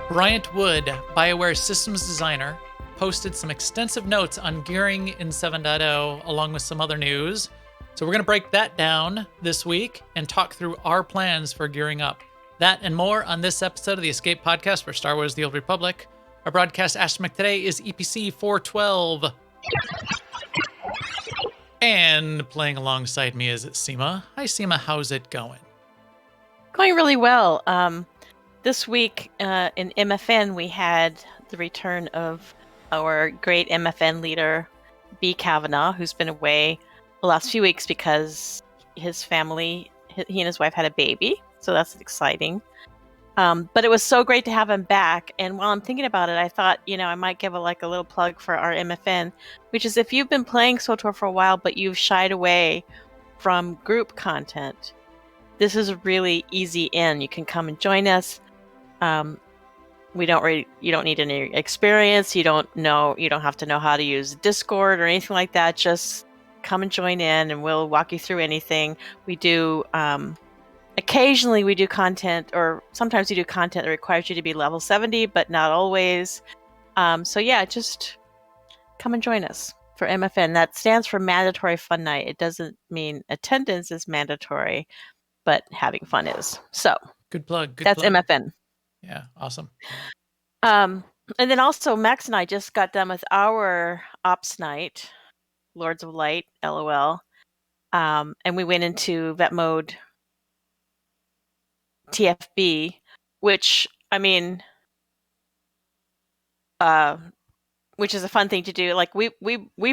Bryant Wood, BioWare systems designer, posted some extensive notes on gearing in 7.0 along with some other news. So we're going to break that down this week and talk through our plans for gearing up. That and more on this episode of the Escape Podcast for Star Wars: The Old Republic. Our broadcast astromech today is EPC 412. And playing alongside me is Seema. Hi, Seema. How's it going? Going really well. This week in MFN, we had the return of our great MFN leader, B. Kavanaugh, who's been away the last few weeks because his family, he and his wife had a baby. So that's exciting. But it was so great to have him back. And while I'm thinking about it, I thought, I might give a little plug for our MFN, which is if you've been playing SWTOR for a while, but you've shied away from group content, this is a really easy in. You can come and join us. You don't need any experience. You don't have to know how to use Discord or anything like that. Just come and join in and we'll walk you through anything. We do, occasionally we do content, or sometimes we do content that requires you to be level 70, but not always. So yeah, just come and join us for MFN. That stands for Mandatory Fun Night. It doesn't mean attendance is mandatory, but having fun is. So good plug. That's MFN. Yeah, awesome. And then also Max and I just got done with our Ops Night, Lords of Light, LOL. And we went into vet mode TFB, which which is a fun thing to do. Like we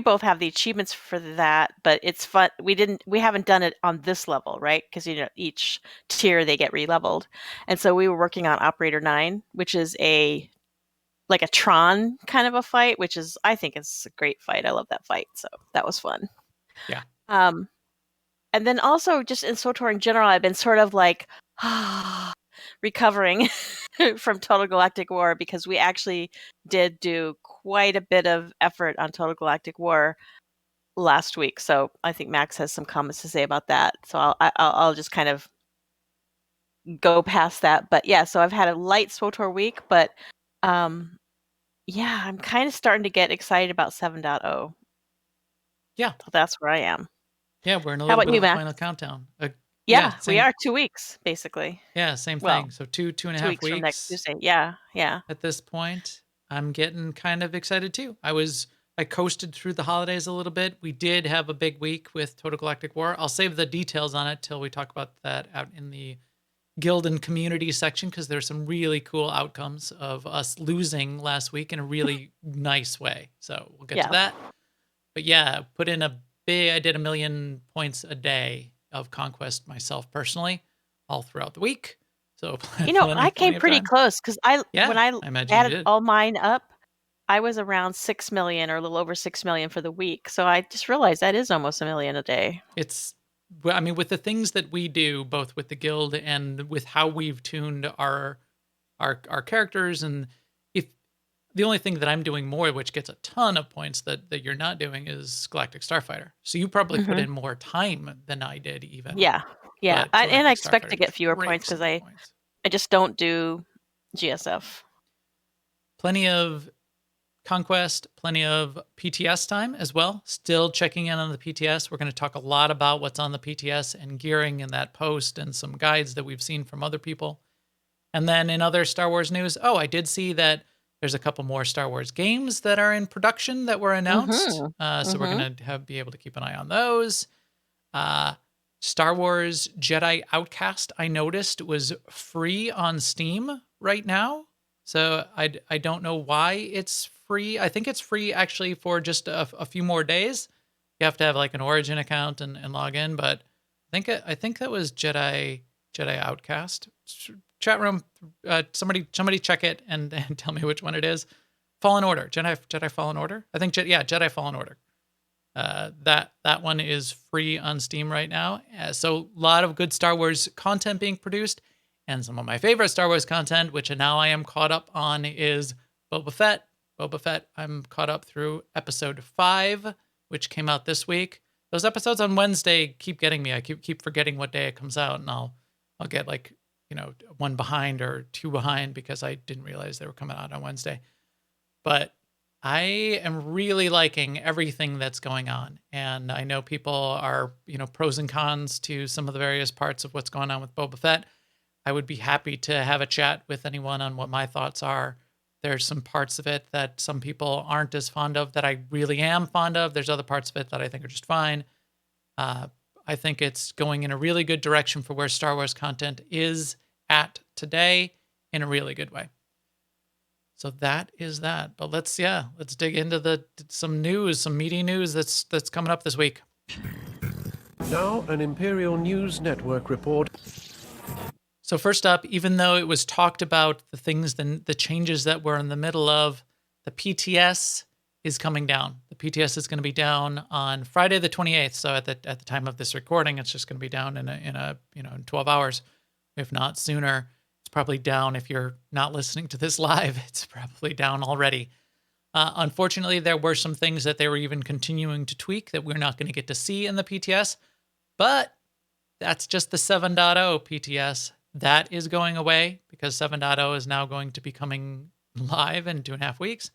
both have the achievements for that, but it's fun. We haven't done it on this level, right? Because each tier they get re-leveled. And so we were working on Operator 9, which is a Tron kind of a fight, I think it's a great fight. I love that fight. So that was fun. Yeah. And then also just in SWTOR in general, I've been sort of recovering from Total Galactic War, because we actually did do quite a bit of effort on Total Galactic War last week. So I think Max has some comments to say about that. So I'll just kind of go past that. But yeah, so I've had a light SWTOR week, but yeah, I'm kind of starting to get excited about 7.0. Yeah. So that's where I am. Yeah, we're in a little bit of a final countdown. Yeah, we are 2 weeks, basically. Yeah, same thing. So two and a half weeks from next Tuesday. Yeah. At this point, I'm getting kind of excited too. I coasted through the holidays a little bit. We did have a big week with Total Galactic War. I'll save the details on it till we talk about that out in the guild and community section, because there's some really cool outcomes of us losing last week in a really nice way. So we'll get to that. But yeah, I did 1 million points a day of conquest myself personally, all throughout the week. So I came pretty close, because when I added all mine up, I was around 6 million or a little over 6 million for the week. So I just realized that is almost 1 million a day. With the things that we do, both with the guild and with how we've tuned our characters, and if the only thing that I'm doing more, which gets a ton of points that you're not doing, is Galactic Starfighter. So you probably put in more time than I did even. Yeah. And I expect to get fewer points because I just don't do GSF. Plenty of conquest, plenty of PTS time as well. Still checking in on the PTS. We're going to talk a lot about what's on the PTS and gearing in that post, and some guides that we've seen from other people. And then in other Star Wars news, I did see that there's a couple more Star Wars games that are in production that were announced. So we're going to be able to keep an eye on those. Star Wars Jedi Outcast, I noticed, was free on Steam right now. So I don't know why it's free. I think it's free actually for just a few more days. You have to have an Origin account and log in, but I think that was Jedi Outcast. Chat room, somebody check it and tell me which one it is. Fallen Order, Jedi Fallen Order. I think Jedi Fallen Order. That one is free on Steam right now. So a lot of good Star Wars content being produced. And some of my favorite Star Wars content, which now I am caught up on, is Boba Fett. Boba Fett, I'm caught up through episode 5, which came out this week. Those episodes on Wednesday keep getting me. I keep forgetting what day it comes out, and I'll get one behind or two behind because I didn't realize they were coming out on Wednesday. But I am really liking everything that's going on. And I know people are, pros and cons to some of the various parts of what's going on with Boba Fett. I would be happy to have a chat with anyone on what my thoughts are. There's some parts of it that some people aren't as fond of that I really am fond of. There's other parts of it that I think are just fine. I think it's going in a really good direction for where Star Wars content is at today in a really good way. So that is that. But let's dig into some news, some meaty news that's coming up this week. Now an Imperial News Network report. So first up, even though it was talked about the changes that we're in the middle of, the PTS is coming down. The PTS is going to be down on Friday the 28th. So at the time of this recording, it's just going to be down in 12 hours, if not sooner. It's probably down if you're not listening to this live. It's probably down already. Unfortunately, there were some things that they were even continuing to tweak that we're not going to get to see in the PTS, but that's just the 7.0 PTS. That is going away because 7.0 is now going to be coming live in 2.5 weeks.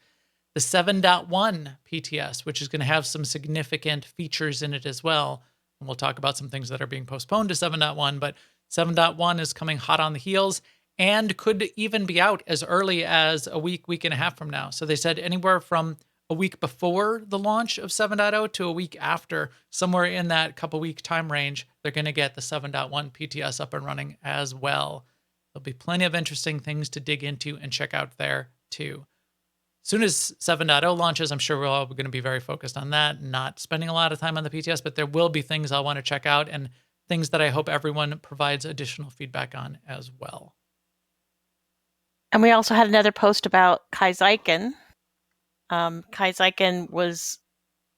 The 7.1 PTS, which is going to have some significant features in it as well. And we'll talk about some things that are being postponed to 7.1, but 7.1 is coming hot on the heels and could even be out as early as a week and a half from now. So they said anywhere from a week before the launch of 7.0 to a week after, somewhere in that couple week time range, they're going to get the 7.1 PTS up and running as well. There'll be plenty of interesting things to dig into and check out there too. As soon as 7.0 launches, I'm sure we're all going to be very focused on that, not spending a lot of time on the PTS, but there will be things I'll want to check out and things that I hope everyone provides additional feedback on as well. And we also had another post about Kaizyken. Kaizyken was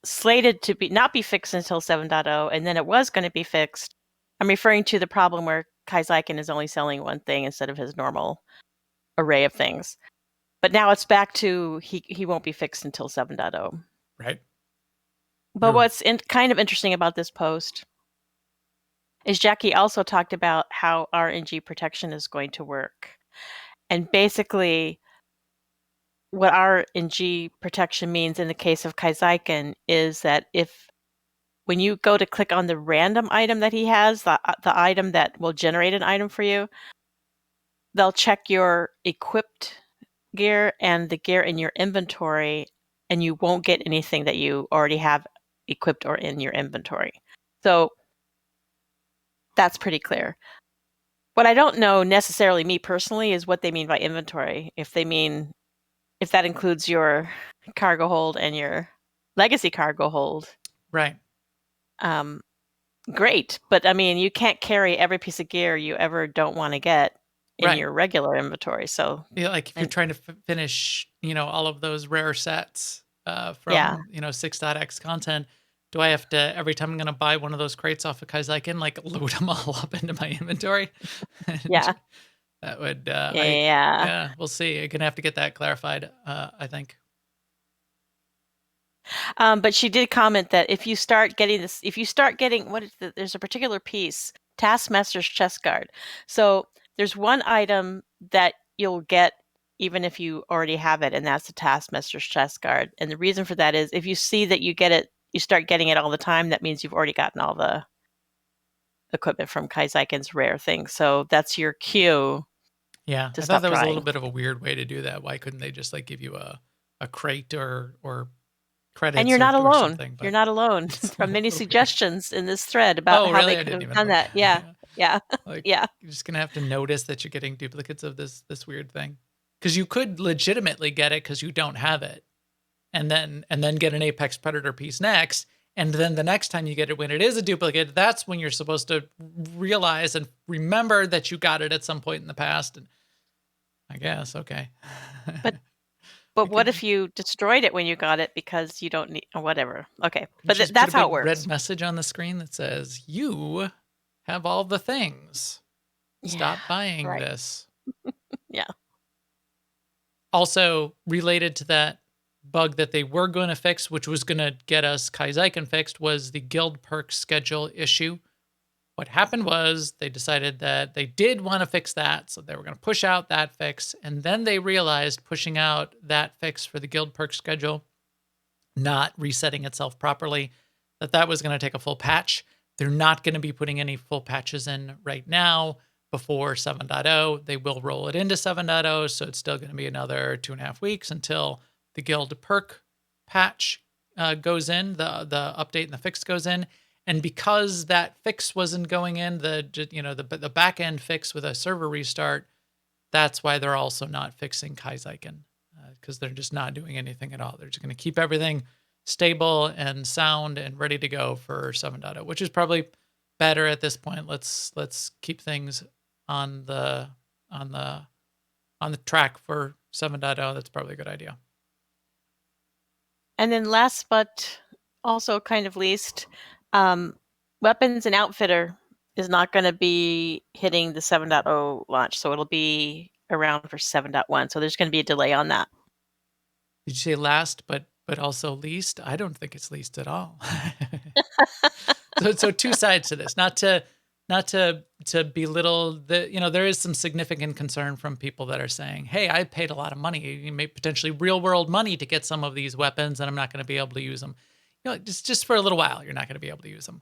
slated to not be fixed until 7.0, and then it was going to be fixed. I'm referring to the problem where Kaizyken is only selling one thing instead of his normal array of things. But now it's back to he won't be fixed until 7.0. Right. But what's kind of interesting about this post is Jackie also talked about how RNG protection is going to work. And basically, what RNG protection means in the case of Kaizyken is that when you go to click on the random item that he has, the item that will generate an item for you, they'll check your equipped gear and the gear in your inventory, and you won't get anything that you already have equipped or in your inventory. So that's pretty clear. What I don't know necessarily, me personally, is what they mean by inventory. If that includes your cargo hold and your legacy cargo hold. Right. Great. But I mean, you can't carry every piece of gear you ever don't want to get in your regular inventory. So like if you're trying to finish, all of those rare sets from, 6.x content, do I have to, every time I'm going to buy one of those crates off of Kaizyken, like load them all up into my inventory? Yeah. That would, we'll see. You're going to have to get that clarified, I think. But she did comment that if you start getting there's a particular piece, Taskmaster's chest guard. So there's one item that you'll get even if you already have it, and that's the Taskmaster's chest guard. And the reason for that is if you see that you start getting it all the time, that means you've already gotten all the equipment from Kaizyken's rare thing. So that's your cue. Yeah, I thought that was a little bit of a weird way to do that. Why couldn't they just give you a crate or credits? And you're not alone. But you're not alone. From many suggestions in this thread about how they could have done that. Yeah. Yeah. You're just gonna have to notice that you're getting duplicates of this weird thing. Because you could legitimately get it because you don't have it. And then get an Apex Predator piece next. And then the next time you get it, when it is a duplicate, that's when you're supposed to realize and remember that you got it at some point in the past. And I guess, okay. But what if you destroyed it when you got it because you don't need, or whatever? Okay, but that's how it works. Red message on the screen that says, you have all the things. Stop buying this. Yeah. Also, related to that bug that they were going to fix, which was going to get us Kaizyken fixed, was the guild perk schedule issue. What happened was they decided that they did want to fix that, so they were going to push out that fix, and then they realized pushing out that fix for the guild perk schedule, not resetting itself properly, that was going to take a full patch. They're not going to be putting any full patches in right now before 7.0. They will roll it into 7.0, so it's still going to be another 2.5 weeks until the guild perk patch goes in, the update and the fix goes in. And because that fix wasn't going in, the back end fix with a server restart, that's why they're also not fixing Kaizyken, because they're just not doing anything at all. They're just going to keep everything stable and sound and ready to go for 7.0, which is probably better at this point. Let's keep things on the track for 7.0. That's probably a good idea. And then last but also kind of least, Weapons and Outfitter is not going to be hitting the 7.0 launch, so it'll be around for 7.1. So there's going to be a delay on that. Did you say last, but also least? I don't think it's least at all. So two sides to this. Not to belittle the, there is some significant concern from people that are saying, hey, I paid a lot of money, you may potentially real world money to get some of these weapons, and I'm not going to be able to use them. Just for a little while, you're not going to be able to use them.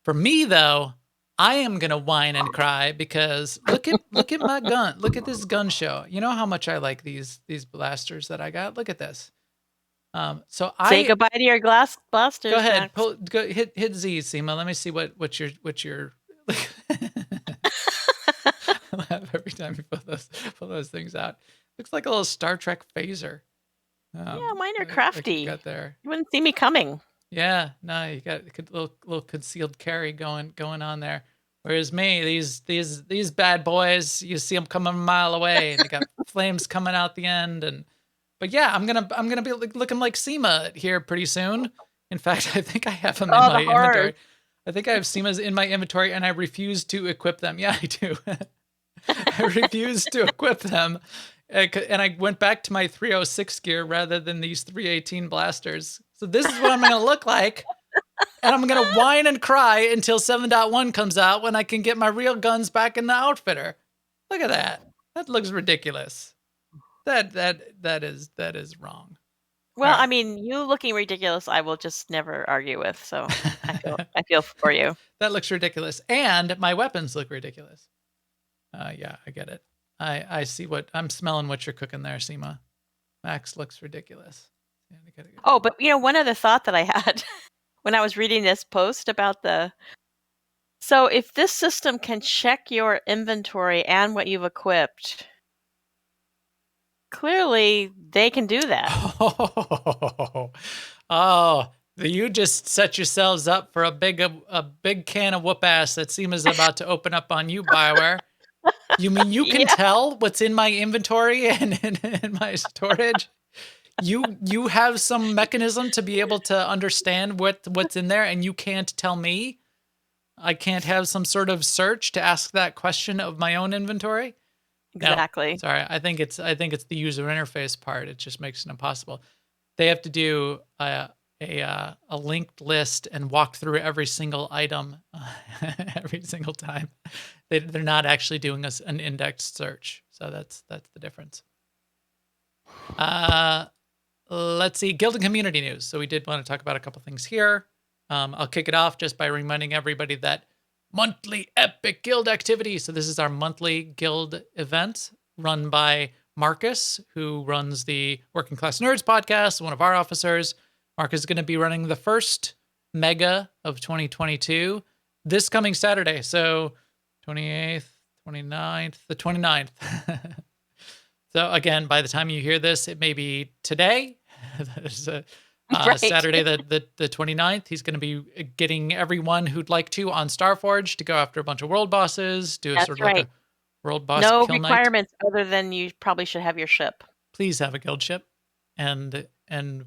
For me though, I am going to whine and cry because look at my gun. Look at this gun show. You know how much I like these blasters that I got? Look at this. So Say goodbye to your glass blasters. Go ahead, Max. hit Z, Seema. Let me see what your laugh every time you pull those things out. Looks like a little Star Trek phaser. Yeah, mine are like crafty. you got there. You wouldn't see me coming. Yeah, no, you got a little concealed carry going on there. Whereas me, these bad boys, you see them coming a mile away, and they got flames coming out the end. But yeah, I'm gonna be looking like Seema here pretty soon. In fact, I think I have them in my inventory. I think I have Seema's in my inventory, and I refuse to equip them. Yeah, I do. I refuse to equip them, and I went back to my 306 gear rather than these 318 blasters. So this is what I'm gonna look like. And I'm going to whine and cry until 7.1 comes out when I can get my real guns back in the outfitter. Look at that. That looks ridiculous. That is wrong. Well, All right. I mean, you looking ridiculous, I will just never argue with. So I feel for you. That looks ridiculous. And my weapons look ridiculous. Yeah, I get it. I see I'm smelling what you're cooking there, Seema. Max looks ridiculous. Oh, but one other thought that I had when I was reading this post about so if this system can check your inventory and what you've equipped, clearly they can do that. Oh, you just set yourselves up for a big can of whoop ass that Seema's about to open up on you, BioWare. You mean you can tell what's in my inventory and in my storage? You have some mechanism to be able to understand what's in there, and you can't tell me? I can't have some sort of search to ask that question of my own inventory? Exactly. No, sorry, I think it's the user interface part. It just makes it impossible. They have to do a linked list and walk through every single item every single time. They're not actually doing an indexed search, so that's the difference. Let's see, guild and community news. So we did want to talk about a couple things here. I'll kick it off just by reminding everybody that monthly epic guild activity. So this is our monthly guild event run by Marcus, who runs the Working Class Nerds podcast, one of our officers. Marcus is going to be running the first mega of 2022 this coming Saturday. So 28th, 29th, the 29th. So again, by the time you hear this, it may be today. There's a Right. Saturday, the 29th. He's going to be getting everyone who'd like to on Starforge to go after a bunch of world bosses, do a That's sort of right. like a world boss No kill night. requirements other than you probably should have your ship. Please have a guild ship. And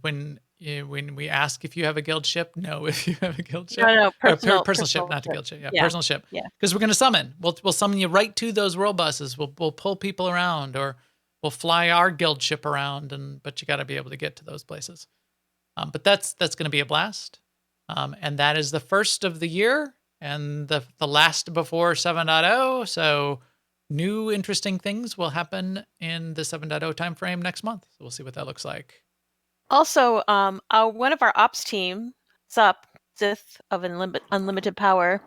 when we ask if you have a guild ship, no, if you have a guild ship. No, personal personal ship, not a guild ship. Yeah, Yeah. personal ship. Yeah. Because we're going to summon. We'll summon you right to those world bosses. We'll pull people around, or we'll fly our guild ship around, but you got to be able to get to those places. But that's going to be a blast. And that is the first of the year. and the last before 7.0. So new interesting things will happen in the 7.0 timeframe next month. So we'll see what that looks like. Also, one of our ops team, SUP, Sith of Unlimited Power,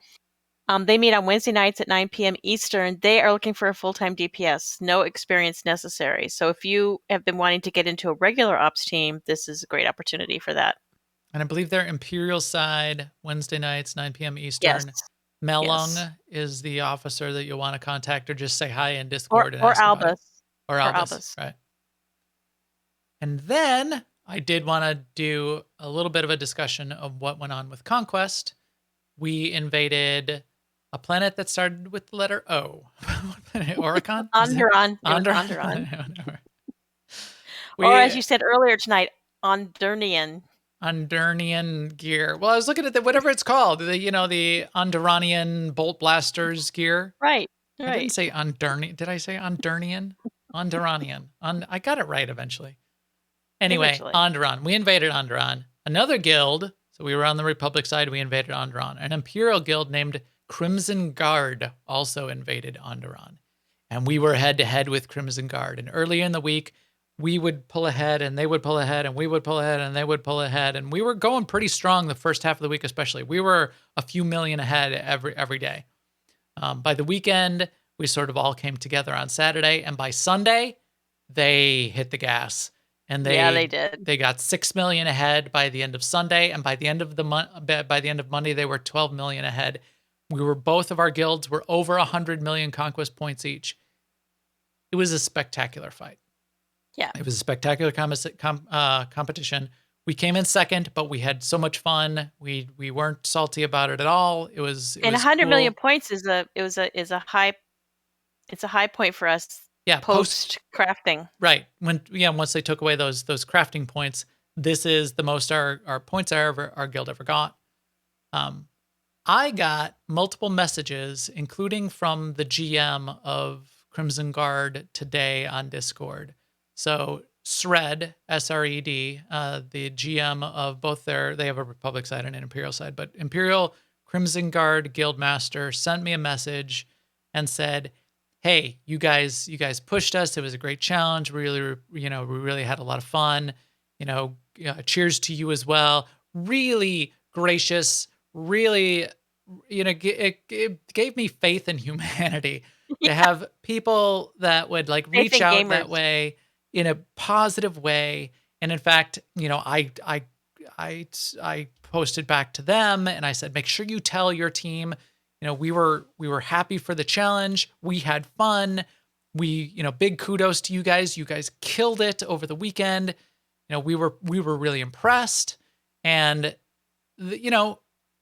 they meet on Wednesday nights at 9 p.m. Eastern. They are looking for a full-time DPS, no experience necessary. So if you have been wanting to get into a regular ops team, this is a great opportunity for that. And I believe they're Imperial side, Wednesday nights, 9 p.m. Yes. Eastern. Melung Yes. is the officer that you'll want to contact, or just say hi in Or Discord and or ask about it. Albus. Or Or Albus, Albus. right. And then I did want to do a little bit of a discussion of what went on with Conquest. We invaded a planet that started with the letter O. Oricon? Onderon. It was Onderon. Onderon. We, Or as you said earlier tonight, Ondernian. Undernian gear. Well, I was looking at whatever it's called, the Underonian bolt blasters gear. Right. I didn't say Undernian. Did I say Undernian? Underonian. I got it right eventually. Anyway, Eventually. Onderon. We invaded Onderon. Another guild. So we were on the Republic side. We invaded Onderon. An Imperial guild named Crimson Guard also invaded Onderon. And we were head to head with Crimson Guard. And early in the week, we would pull ahead and they would pull ahead and we would pull ahead and they would pull ahead. And we were going pretty strong the first half of the week, especially. We were a few million ahead every day. By the weekend, we sort of all came together on Saturday. And by Sunday, they hit the gas. And they did. They got 6 million ahead by the end of Sunday, and by the end of Monday, they were 12 million ahead. Both of our guilds were over 100 million conquest points each. It was a spectacular fight. Yeah, it was a spectacular competition. We came in second, but we had so much fun. We weren't salty about it at all. It was 100 cool. million points is a high point for us. Yeah, post crafting. Right. Once they took away those crafting points, this is the most our points our guild ever got. I got multiple messages, including from the GM of Crimson Guard today on Discord. So SRED, S-R-E-D, the GM of both they have a Republic side and an Imperial side, but Imperial Crimson Guard Guildmaster sent me a message and said, hey, you guys pushed us. It was a great challenge. We really had a lot of fun. Cheers to you as well. Really gracious. Really, it gave me faith in humanity to have people that would reach out gamers. that way in a positive way. And in fact, I posted back to them and I said, make sure you tell your team, we were happy for the challenge. We had fun. Big kudos to you guys. You guys killed it over the weekend. We were really impressed. And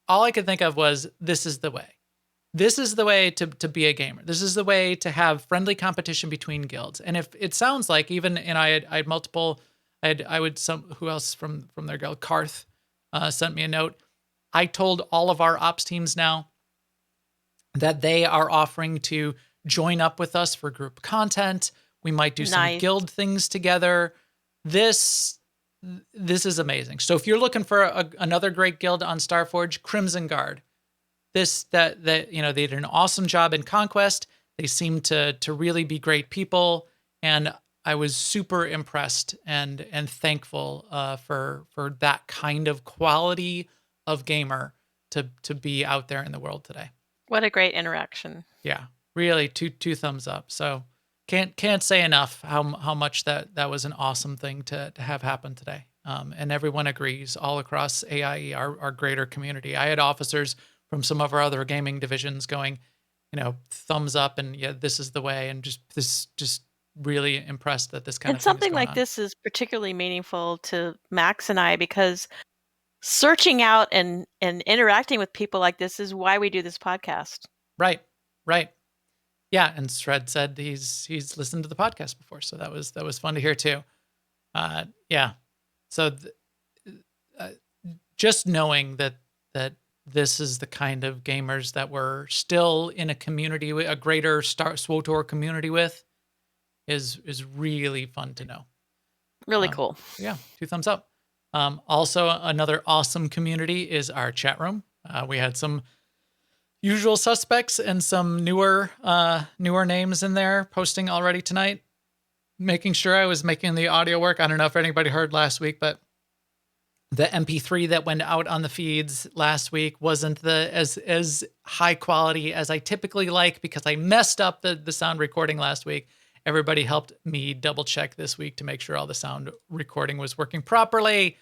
all I could think of was, this is the way. This is the way to be a gamer. This is the way to have friendly competition between guilds. And if it sounds like I had multiple, who else from their guild? Karth sent me a note. I told all of our ops teams now that they are offering to join up with us for group content. We might do some guild things together. This is amazing. So if you're looking for another great guild on Starforge, Crimson Guard. They did an awesome job in Conquest. They seem to really be great people, and I was super impressed and thankful for that kind of quality of gamer to be out there in the world today. What a great interaction. Yeah, really two thumbs up. So can't say enough how much that was an awesome thing to have happen today. And everyone agrees all across AIE, our greater community. I had officers from some of our other gaming divisions going, thumbs up and yeah, this is the way, and just really impressed that this kind of thing something is going like on. This is particularly meaningful to Max and I, because searching out and interacting with people like this is why we do this podcast. Right. Yeah, and Shred said he's listened to the podcast before, so that was fun to hear too. Yeah. So just knowing that this is the kind of gamers that we're still in a community, a greater SWTOR community with, is really fun to know. Really cool. Yeah, 2 thumbs up. Also, another awesome community is our chat room. We had some usual suspects and some newer names in there posting already tonight. Making sure I was making the audio work. I don't know if anybody heard last week, but the MP3 that went out on the feeds last week wasn't as high quality as I typically like because I messed up the sound recording last week. Everybody helped me double check this week to make sure all the sound recording was working properly.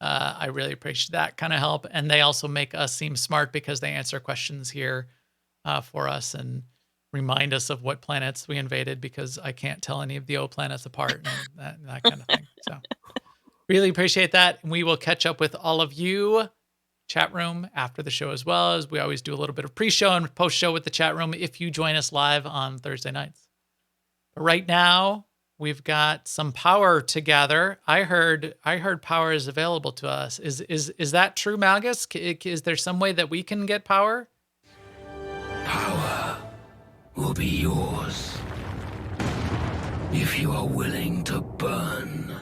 I really appreciate that kind of help. And they also make us seem smart because they answer questions here for us and remind us of what planets we invaded because I can't tell any of the old planets apart and that kind of thing. So really appreciate that. And we will catch up with all of you chat room after the show as well, as we always do a little bit of pre-show and post-show with the chat room if you join us live on Thursday nights. But right now, we've got some power to gather. I heard power is available to us. Is that true, Malgus? Is there some way that we can get power? Power will be yours if you are willing to burn.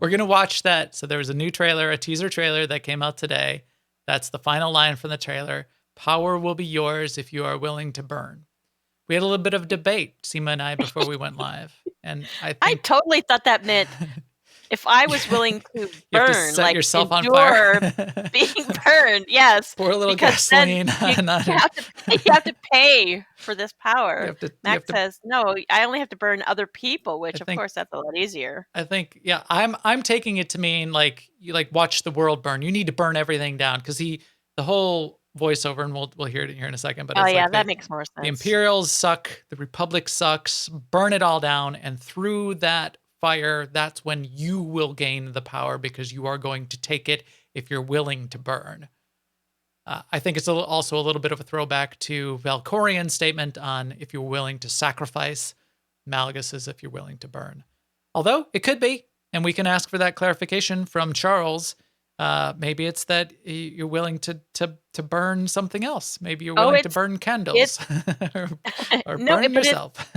We're going to watch that. So there was a new trailer, a teaser trailer that came out today. That's the final line from the trailer. Power will be yours if you are willing to burn. We had a little bit of debate, Seema and I, before we went live. And I totally thought that meant if I was willing to you have to burn, set like yourself on endure fire. being burned, yes. Pour a little Because then gasoline on you have to pay for this power. Max to, says, no, I only have to burn other people, which I think, of course that's a lot easier. I think, yeah, I'm taking it to mean like you watch the world burn. You need to burn everything down because the whole voiceover, and we'll hear it here in a second. But it's that makes more sense. The Imperials suck. The Republic sucks. Burn it all down, and through that fire, that's when you will gain the power because you are going to take it if you're willing to burn. I think it's also a little bit of a throwback to Valkorian's statement on if you're willing to sacrifice. Malgus is if you're willing to burn. Although it could be, and we can ask for that clarification from Charles. Maybe it's that you're willing to burn something else. Maybe you're willing to burn candles or burn yourself.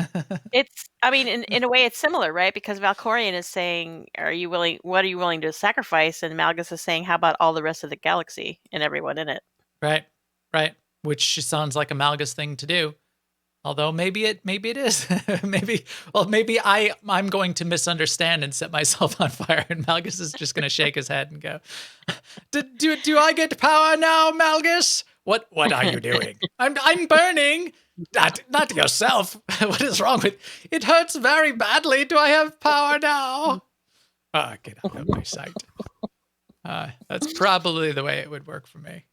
In a way it's similar, right? Because Valkorian is saying, what are you willing to sacrifice? And Malgus is saying, how about all the rest of the galaxy and everyone in it? Right. Which sounds like a Malgus thing to do. Although maybe it is. maybe I'm going to misunderstand and set myself on fire, and Malgus is just going to shake his head and go, "Do I get power now, Malgus? What are you doing? I'm burning. Not yourself. What is wrong with? It hurts very badly. Do I have power now? Get out of my sight. That's probably the way it would work for me.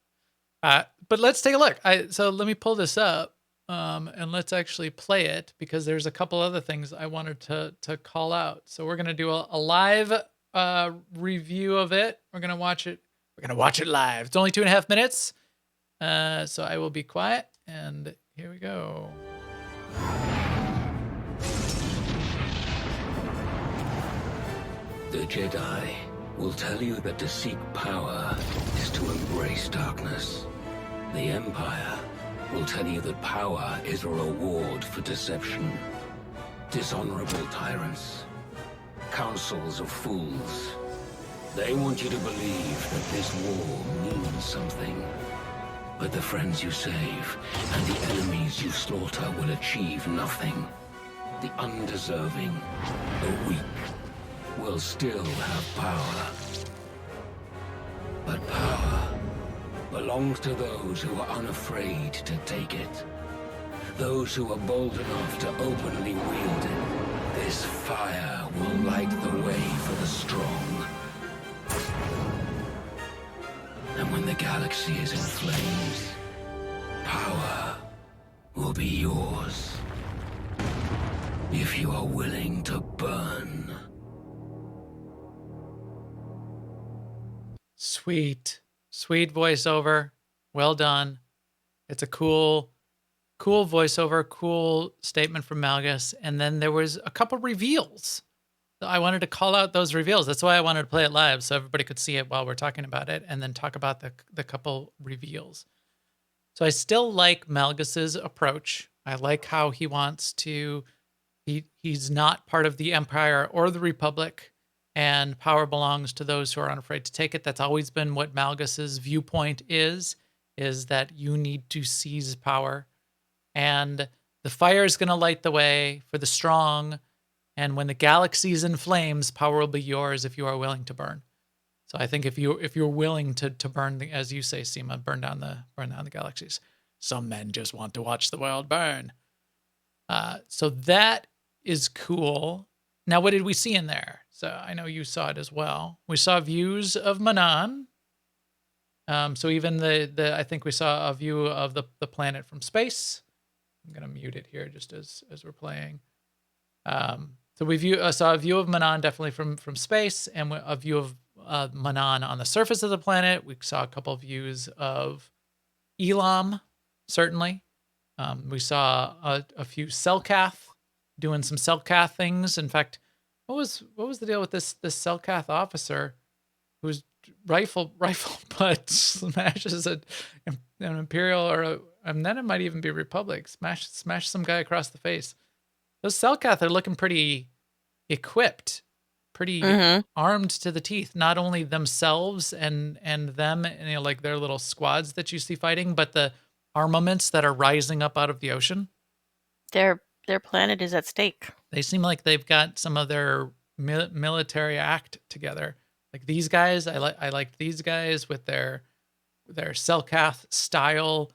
But let's take a look. So let me pull this up. And let's actually play it because there's a couple other things I wanted to call out. So we're going to do a live review of it. We're going to watch it. We're going to watch it live. It's only 2.5 minutes. So I will be quiet and here we go. The Jedi will tell you that to seek power is to embrace darkness. The Empire will tell you that power is a reward for deception. Dishonorable tyrants, councils of fools. They want you to believe that this war means something. But the friends you save and the enemies you slaughter will achieve nothing. The undeserving, the weak, will still have power. But power belongs to those who are unafraid to take it. Those who are bold enough to openly wield it. This fire will light the way for the strong. And when the galaxy is in flames, power will be yours. If you are willing to burn. Sweet voiceover. Well done. It's a cool voiceover, cool statement from Malgus. And then there was a couple reveals. So I wanted to call out those reveals. That's why I wanted to play it live so everybody could see it while we're talking about it and then talk about the couple reveals. So I still like Malgus's approach. I like how he wants to, he's not part of the Empire or the Republic, and power belongs to those who are unafraid to take it. That's always been what Malgus's viewpoint is. is that you need to seize power, and the fire is going to light the way for the strong. And when the galaxy's in flames, power will be yours if you are willing to burn. So I think if you're willing to burn, as you say, Seema, burn down the galaxies. Some men just want to watch the world burn. So that is cool. Now, what did we see in there? So I know you saw it as well. We saw views of Manan. So even I think we saw a view of the planet from space. I'm gonna mute it here just as we're playing. So we saw a view of Manan definitely from space, and a view of Manan on the surface of the planet. We saw a couple of views of Elam, certainly. We saw a few Selkath doing some Selkath things. In fact, what was the deal with this Selkath officer whose rifle butt smashes an Imperial and then it might even be Republic, smash some guy across the face. Those Selkath are looking pretty equipped, pretty armed to the teeth. Not only themselves and them, and, like their little squads that you see fighting, but the armaments that are rising up out of the ocean. Their planet is at stake. They seem like they've got some of their military act together. Like these guys, I liked these guys with their Selkath style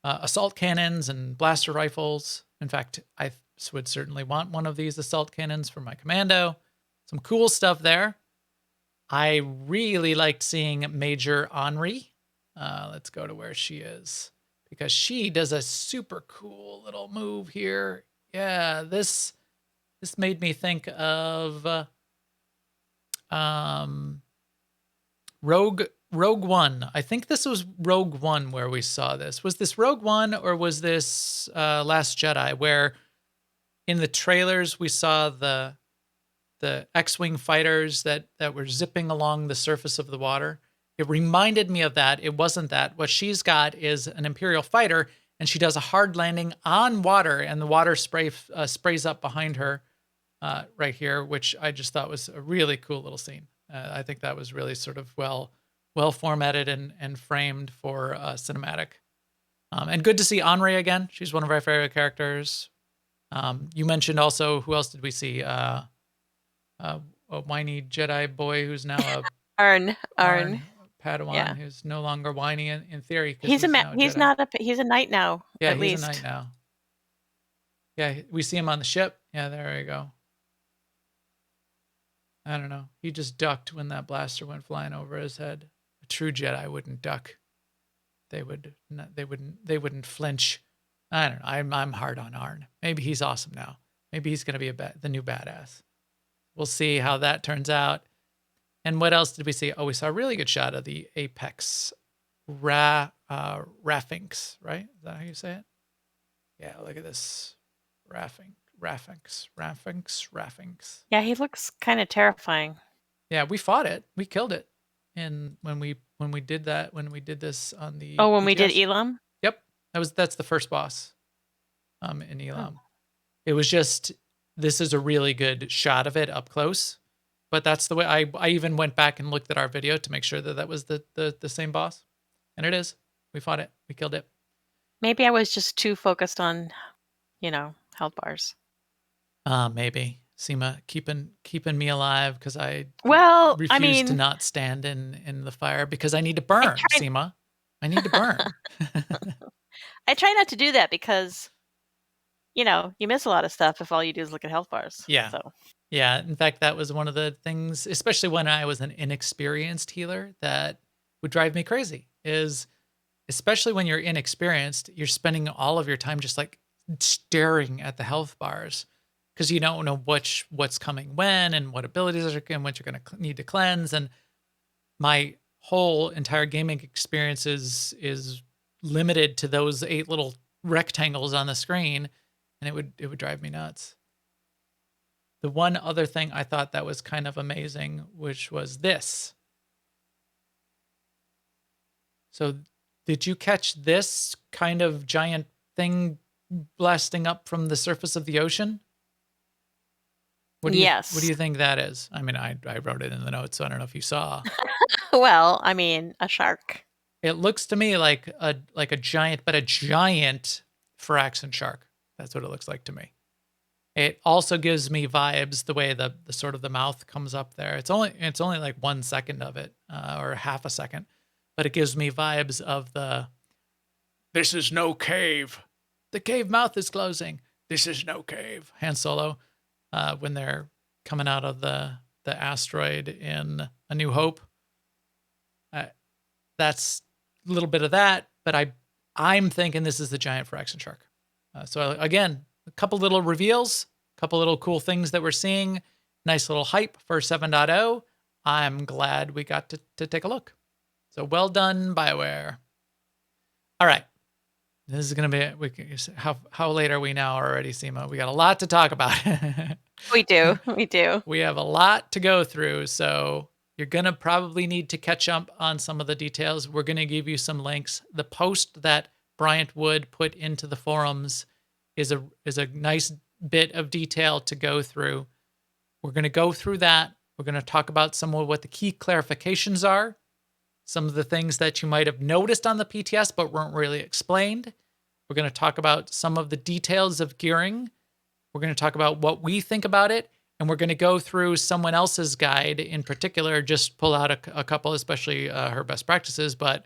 assault cannons and blaster rifles. In fact, I would certainly want one of these assault cannons for my commando. Some cool stuff there. I really liked seeing Major Henri. Let's go to where she is, because she does a super cool little move here. Yeah, this made me think of Rogue One. I think this was Rogue One where we saw this. Was this Rogue One or was this Last Jedi, where in the trailers we saw the X-Wing fighters that were zipping along the surface of the water? It reminded me of that. It wasn't that. What she's got is an Imperial fighter, and she does a hard landing on water, and the water sprays up behind her right here, which I just thought was a really cool little scene. I think that was really sort of well formatted and framed for cinematic. And good to see Henri again. She's one of our favorite characters. You mentioned also, who else did we see? A whiny Jedi boy who's now a Arn. Padawan, who's no longer whiny in theory. He's a knight now. Yeah, at he's least. a knight now. Yeah, we see him on the ship. Yeah, there we go. I don't know. He just ducked when that blaster went flying over his head. A true Jedi wouldn't duck. They wouldn't flinch. I don't know. I'm hard on Arn. Maybe he's awesome now. Maybe he's gonna be the new badass. We'll see how that turns out. And what else did we see? Oh, we saw a really good shot of the Apex Raphinx, right? Is that how you say it? Yeah, look at this. Raphinx. Yeah, he looks kind of terrifying. Yeah, we fought it. We killed it. And when we did this on the when we PTS. did Elam? Yep. That's the first boss in Elam. It was just, this is a really good shot of it up close. But that's the way I even went back and looked at our video to make sure that was the same boss. And it is. We fought it. We killed it. Maybe I was just too focused on, health bars. Maybe. Seema keeping me alive because I refuse to not stand in the fire because I need to burn, Seema. I need to burn. I try not to do that because, you miss a lot of stuff if all you do is look at health bars. Yeah. So. Yeah. In fact, that was one of the things, especially when I was an inexperienced healer, that would drive me crazy. Is especially when you're inexperienced, you're spending all of your time just like staring at the health bars because you don't know what's coming when and what abilities are and what you're going to need to cleanse. And my whole entire gaming experience is limited to those 8 little rectangles on the screen, and it would drive me nuts. The one other thing I thought that was kind of amazing, which was this. So did you catch this kind of giant thing blasting up from the surface of the ocean? Yes. What do you think that is? I mean, I wrote it in the notes, so I don't know if you saw. Well, I mean, a shark. It looks to me like a giant, but a giant Phyraxan shark. That's what it looks like to me. It also gives me vibes the way the sort of the mouth comes up there. It's only like 1 second of it, or half a second, but it gives me vibes of this is no cave. The cave mouth is closing. This is no cave. Han Solo, when they're coming out of the asteroid in A New Hope. That's a little bit of that, but I'm thinking this is the giant Phyraxan shark. So again, a couple little reveals, a couple little cool things that we're seeing. Nice little hype for 7.0. I'm glad we got to take a look. So well done, BioWare. All right. This is going to be, how late are we now already, Seema? We got a lot to talk about. We do. We do. We have a lot to go through, so you're going to probably need to catch up on some of the details. We're going to give you some links. The post that Bryant Wood put into the forums is a nice bit of detail to go through. We're going to go through that. We're going to talk about some of what the key clarifications are, some of the things that you might have noticed on the PTS but weren't really explained. We're going to talk about some of the details of gearing. We're going to talk about what we think about it, and we're going to go through someone else's guide in particular, just pull out a couple, especially her best practices, but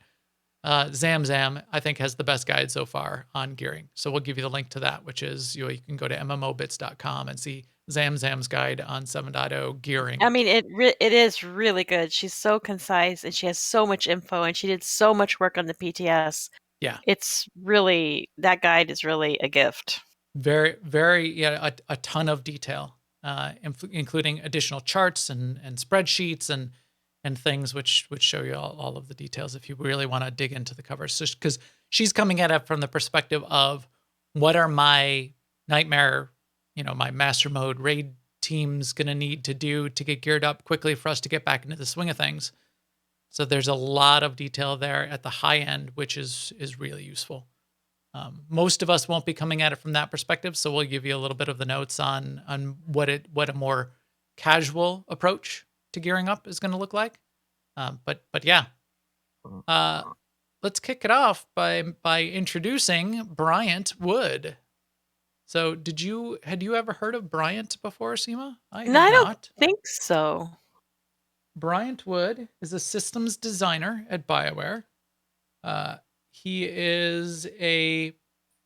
Zamzam, I think, has the best guide so far on gearing. So we'll give you the link to that, which is you can go to mmobits.com and see Zamzam's guide on 7.0 gearing. I mean, it is really good. She's so concise, and she has so much info, and she did so much work on the PTS. Yeah. It's really, that guide is really a gift. Very, very, yeah, a ton of detail, including additional charts and spreadsheets and things which show you all of the details if you really want to dig into the covers. So, because she's coming at it from the perspective of what are my nightmare, my master mode raid teams going to need to do to get geared up quickly for us to get back into the swing of things. So there's a lot of detail there at the high end, which is really useful. Most of us won't be coming at it from that perspective, so we'll give you a little bit of the notes on what a more casual approach to gearing up is going to look like. But yeah, let's kick it off by introducing Bryant Wood. So had you ever heard of Bryant before, Seema? I don't think so. Bryant Wood is a systems designer at BioWare. He is a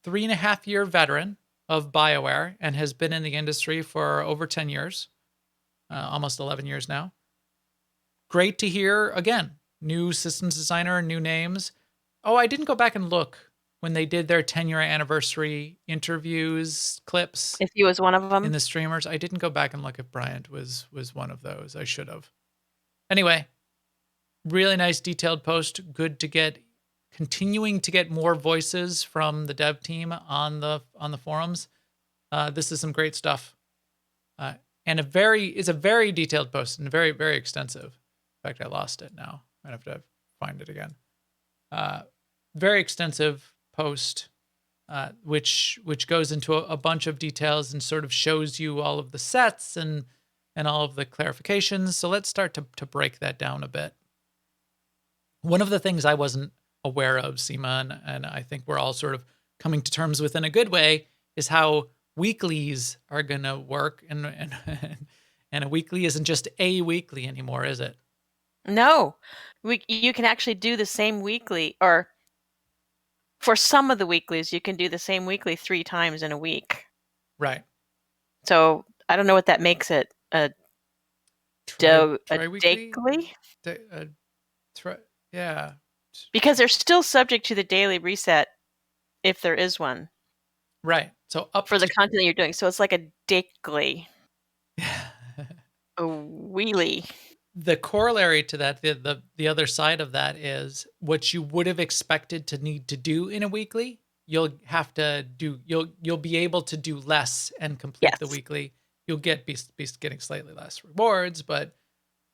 3.5-year veteran of BioWare and has been in the industry for over 10 years, almost 11 years now. Great to hear, again, new systems designer, new names. Oh, I didn't go back and look when they did their 10-year anniversary interviews, clips. If he was one of them. In the streamers. I didn't go back and look if Bryant was one of those. I should have. Anyway, really nice detailed post. Good to continuing to get more voices from the dev team on the forums. This is some great stuff. And it's a very detailed post and very, very extensive. In fact, I lost it now. I have to find it again. Very extensive post, which goes into a bunch of details and sort of shows you all of the sets and all of the clarifications. So let's start to break that down a bit. One of the things I wasn't aware of, Seema, and I think we're all sort of coming to terms with in a good way, is how weeklies are going to work. And a weekly isn't just a weekly anymore, is it? No. You can actually do the same weekly, or for some of the weeklies, you can do the same weekly 3 times in a week. Right. So I don't know what that makes it. Tri-weekly? Daily? Yeah. Because they're still subject to the daily reset if there is one. Right. So up for the content that you're doing. So it's like a daily. A wheelie. The corollary to that, the other side of that is what you would have expected to need to do in a weekly, you'll have to do, you'll be able to do less and complete the weekly. You'll be getting slightly less rewards, but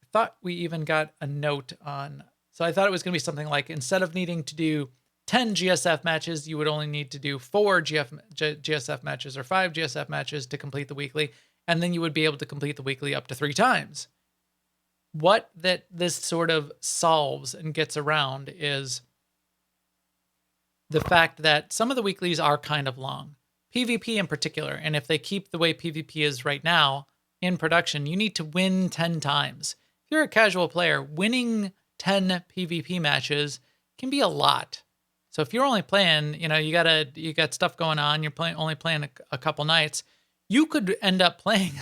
I thought we even got a note on, so I thought it was going to be something like, instead of needing to do 10 GSF matches, you would only need to do 4 GSF matches or 5 GSF matches to complete the weekly, and then you would be able to complete the weekly up to 3 times. What this sort of solves and gets around is the fact that some of the weeklies are kind of long, PvP in particular. And if they keep the way PvP is right now in production, you need to win 10 times. If you're a casual player, winning 10 PvP matches can be a lot. So if you're only playing, you got stuff going on, you're only playing a couple nights, you could end up playing,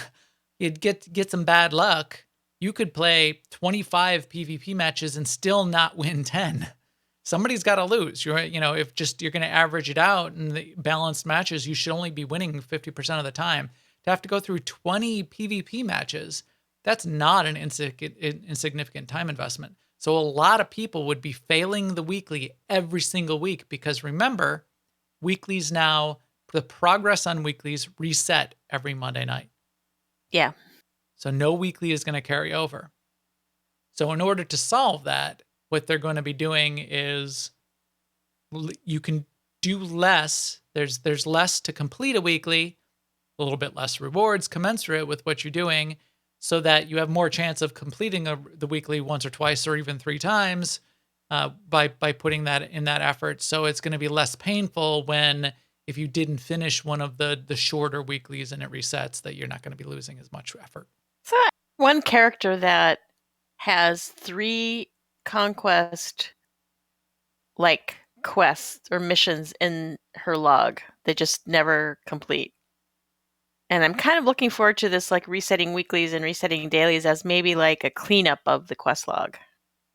you'd get some bad luck. You could play 25 PvP matches and still not win 10. Somebody's got to lose. If you're going to average it out in the balanced matches, you should only be winning 50% of the time. To have to go through 20 PvP matches, that's not an insignificant time investment. So a lot of people would be failing the weekly every single week because remember, weeklies now, the progress on weeklies reset every Monday night. Yeah. So no weekly is going to carry over. So in order to solve that, what they're going to be doing is you can do less. There's less to complete a weekly, a little bit less rewards commensurate with what you're doing, so that you have more chance of completing the weekly once or twice or even 3 times by putting that in that effort. So it's going to be less painful if you didn't finish one of the shorter weeklies and it resets, that you're not going to be losing as much effort. So one character that has 3 conquest quests or missions in her log they just never complete. And I'm kind of looking forward to this, resetting weeklies and resetting dailies as maybe a cleanup of the quest log.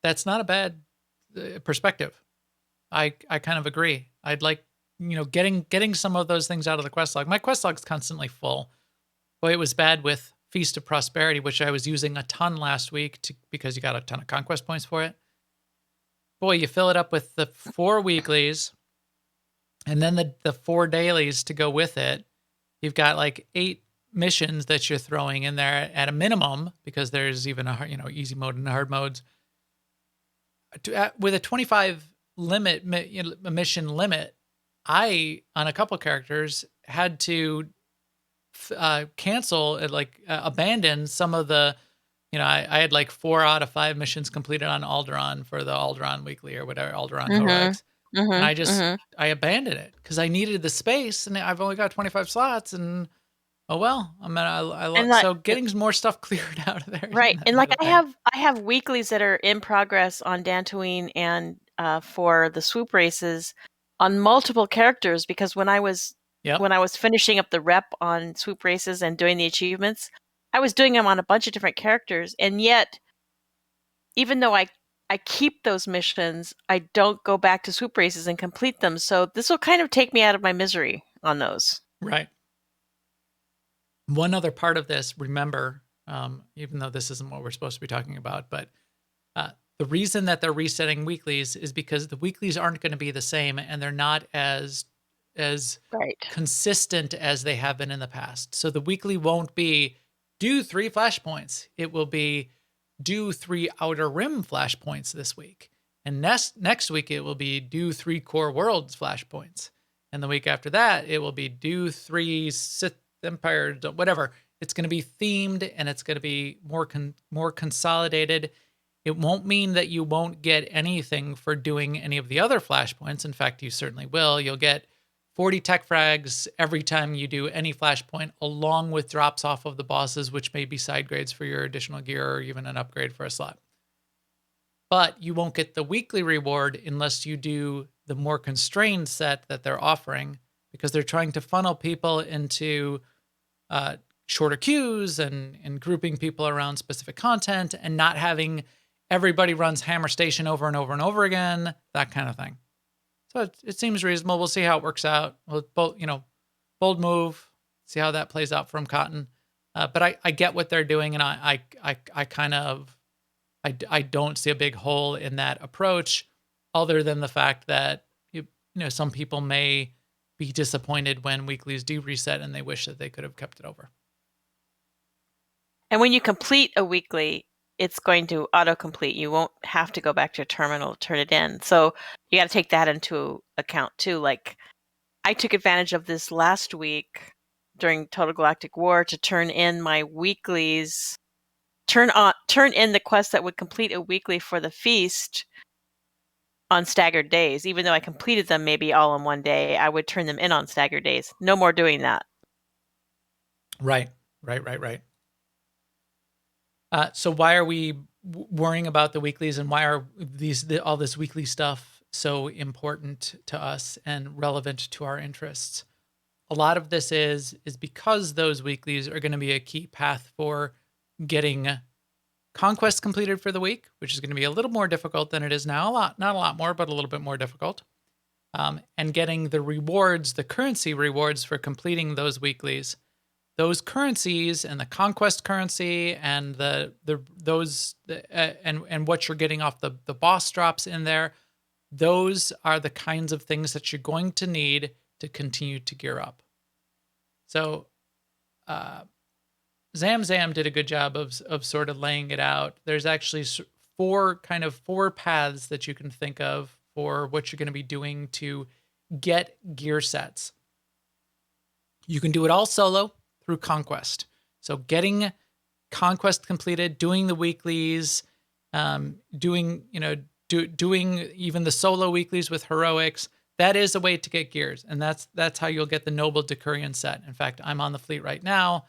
That's not a bad perspective. I kind of agree. I'd like, getting some of those things out of the quest log. My quest log's constantly full. Boy, it was bad with Feast of Prosperity, which I was using a ton last week because you got a ton of conquest points for it. Boy, you fill it up with the 4 weeklies and then the 4 dailies to go with it. You've got 8 missions that you're throwing in there at a minimum, because there's even a easy mode and hard modes. With a 25 mission limit, I on a couple characters had to cancel abandon some of the. I had 4 out of 5 missions completed on Alderaan for the Alderaan weekly or whatever, Alderaan Codex. And I abandoned it because I needed the space, and I've only got 25 slots, and oh well. So getting more stuff cleared out of there, right? And I have weeklies that are in progress on Dantooine and for the swoop races on multiple characters, because when I was finishing up the rep on swoop races and doing the achievements, I was doing them on a bunch of different characters, and yet even though I keep those missions, I don't go back to swoop races and complete them. So this will kind of take me out of my misery on those. Right. One other part of this, remember, even though this isn't what we're supposed to be talking about, but the reason that they're resetting weeklies is because the weeklies aren't going to be the same, and they're not as consistent as they have been in the past. So the weekly won't be do 3 flashpoints. It will be do 3 Outer Rim flashpoints this week. And next week, it will be do 3 Core Worlds flashpoints. And the week after that, it will be do 3 Sith Empire, whatever. It's going to be themed, and it's going to be more consolidated. It won't mean that you won't get anything for doing any of the other flashpoints. In fact, you certainly will. You'll get 40 tech frags every time you do any flashpoint, along with drops off of the bosses, which may be side grades for your additional gear or even an upgrade for a slot. But you won't get the weekly reward unless you do the more constrained set that they're offering, because they're trying to funnel people into shorter queues and grouping people around specific content and not having everybody runs Hammer Station over and over and over again, that kind of thing. So it seems reasonable. We'll see how it works out. We'll bold move, see how that plays out from Cotton. But I get what they're doing, and I don't see a big hole in that approach, other than the fact that some people may be disappointed when weeklies do reset and they wish that they could have kept it over. And when you complete a weekly, it's going to autocomplete. You won't have to go back to your terminal to turn it in. So you got to take that into account too. I took advantage of this last week during Total Galactic War to turn in my weeklies, turn in the quest that would complete a weekly for the feast on staggered days. Even though I completed them maybe all in one day, I would turn them in on staggered days. No more doing that. Right. So why are we worrying about the weeklies, and why are all this weekly stuff so important to us and relevant to our interests? A lot of this is because those weeklies are going to be a key path for getting conquest completed for the week, which is going to be a little more difficult than it is now. Not a lot more, but a little bit more difficult. And getting the rewards, the currency rewards for completing those weeklies. Those currencies and the conquest currency and and what you're getting off the boss drops in there, those are the kinds of things that you're going to need to continue to gear up. So Zam did a good job of sort of laying it out. There's actually four paths that you can think of for what you're going to be doing to get gear sets. You can do it all solo through conquest. So getting conquest completed, doing the weeklies, doing even the solo weeklies with heroics. That is a way to get gears, and that's how you'll get the noble Decurion set. In fact, I'm on the fleet right now.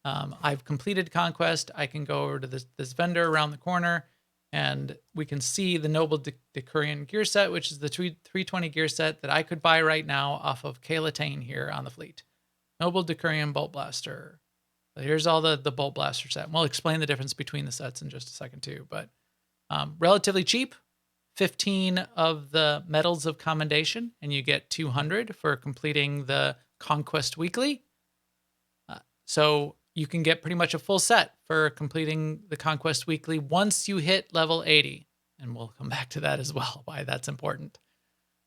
I've completed conquest. I can go over to this vendor around the corner, and we can see the noble Decurion gear set, which is the 320 gear set that I could buy right now off of Kalatane here on the fleet. Noble Decurion Bolt Blaster. So here's all the Bolt Blaster set. We'll explain the difference between the sets in just a second too, but relatively cheap. 15 of the Medals of Commendation, and you get 200 for completing the Conquest Weekly. So you can get pretty much a full set for completing the Conquest Weekly once you hit level 80. And we'll come back to that as well, why that's important.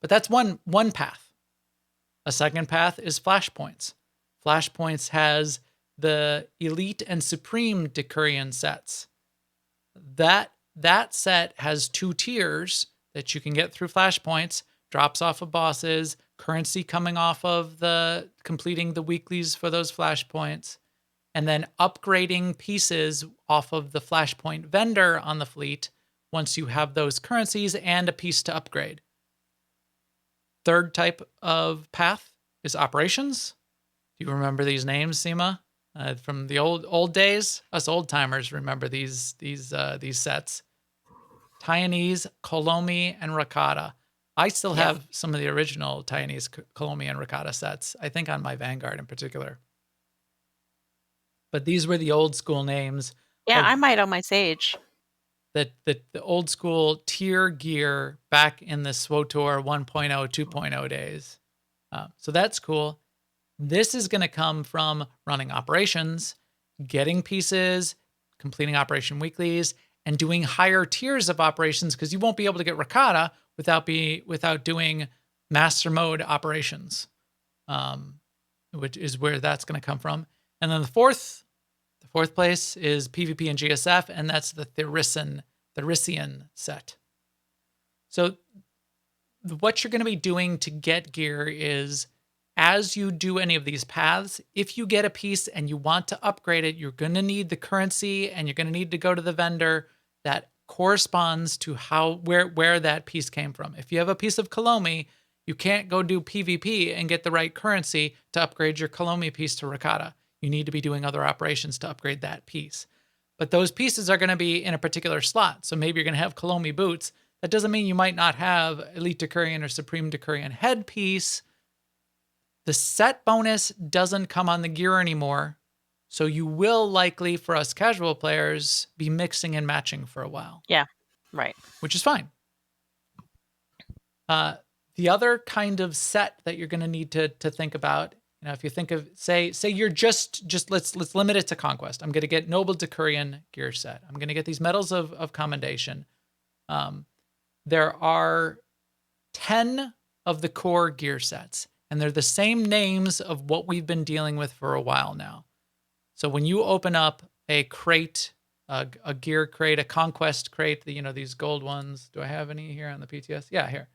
But that's one path. A second path is Flashpoints. Flashpoints has the Elite and Supreme Decurion sets. That set has 2 tiers that you can get through Flashpoints, drops off of bosses, currency coming off of the completing the weeklies for those Flashpoints, and then upgrading pieces off of the Flashpoint vendor on the fleet once you have those currencies and a piece to upgrade. Third type of path is operations. Do you remember these names, Seema? From the old days? Us old timers remember these sets. Taiwanese, Kolomi, and Rakata. I still have some of the original Taiwanese, Kolomi, and Rakata sets, I think on my Vanguard in particular. But these were the old school names. Yeah, I might on my Sage. The old school tier gear back in the SWTOR 1.0, 2.0 days. So that's cool. This is going to come from running operations, getting pieces, completing operation weeklies, and doing higher tiers of operations, because you won't be able to get Rakata without doing master mode operations, which is where that's going to come from. And then the fourth place is PvP and GSF, and that's the Theresian set. So what you're going to be doing to get gear is, as you do any of these paths, if you get a piece and you want to upgrade it, you're going to need the currency, and you're going to need to go to the vendor that corresponds to where that piece came from. If you have a piece of Kolomi, you can't go do PvP and get the right currency to upgrade your Kolomi piece to Rakata. You need to be doing other operations to upgrade that piece. But those pieces are going to be in a particular slot. So maybe you're going to have Kolomi boots. That doesn't mean you might not have Elite Decurion or Supreme Decurion headpiece. The set bonus doesn't come on the gear anymore, so you will likely, for us casual players, be mixing and matching for a while. Yeah, right. Which is fine. The other kind of set that you're going to need to think about, if you think of, say you're just let's limit it to Conquest. I'm going to get Noble Decurion gear set. I'm going to get these Medals of Commendation. There are 10 of the core gear sets, and they're the same names of what we've been dealing with for a while now. So when you open up a crate, a gear crate, a conquest crate, these gold ones. Do I have any here on the PTS? Yeah, here.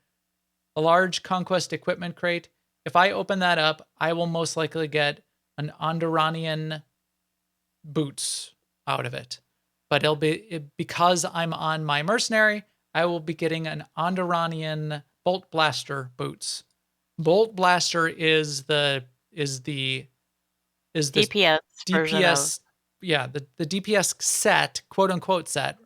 A large conquest equipment crate. If I open that up, I will most likely get an Onderanian boots out of it. But it'll be because I'm on my mercenary, I will be getting an Onderanian Bolt Blaster boots. Bolt Blaster is the DPS version of. DPS, yeah, the DPS set, quote unquote set.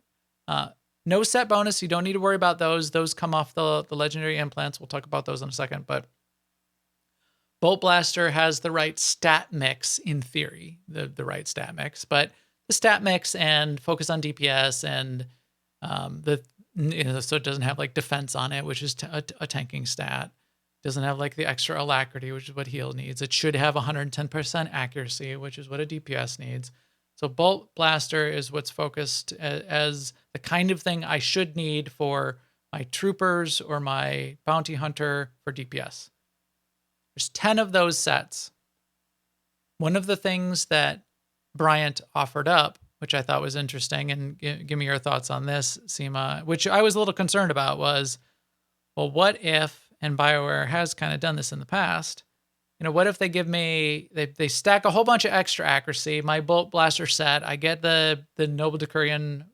No set bonus. You don't need to worry about those. Those come off the legendary implants. We'll talk about those in a second. But Bolt Blaster has the right stat mix in theory, the right stat mix. But the stat mix and focus on DPS and so it doesn't have like defense on it, which is a tanking stat. Doesn't have like the extra alacrity, which is what heal needs. It should have 110% accuracy, which is what a DPS needs. So Bolt Blaster is what's focused as the kind of thing I should need for my troopers or my bounty hunter for DPS. There's 10 of those sets. One of the things that Bryant offered up, which I thought was interesting, and give me your thoughts on this, Seema, which I was a little concerned about, was, well, what if, and BioWare has kind of done this in the past, what if they give me, they stack a whole bunch of extra accuracy, my Bolt Blaster set, I get the Noble Decurion,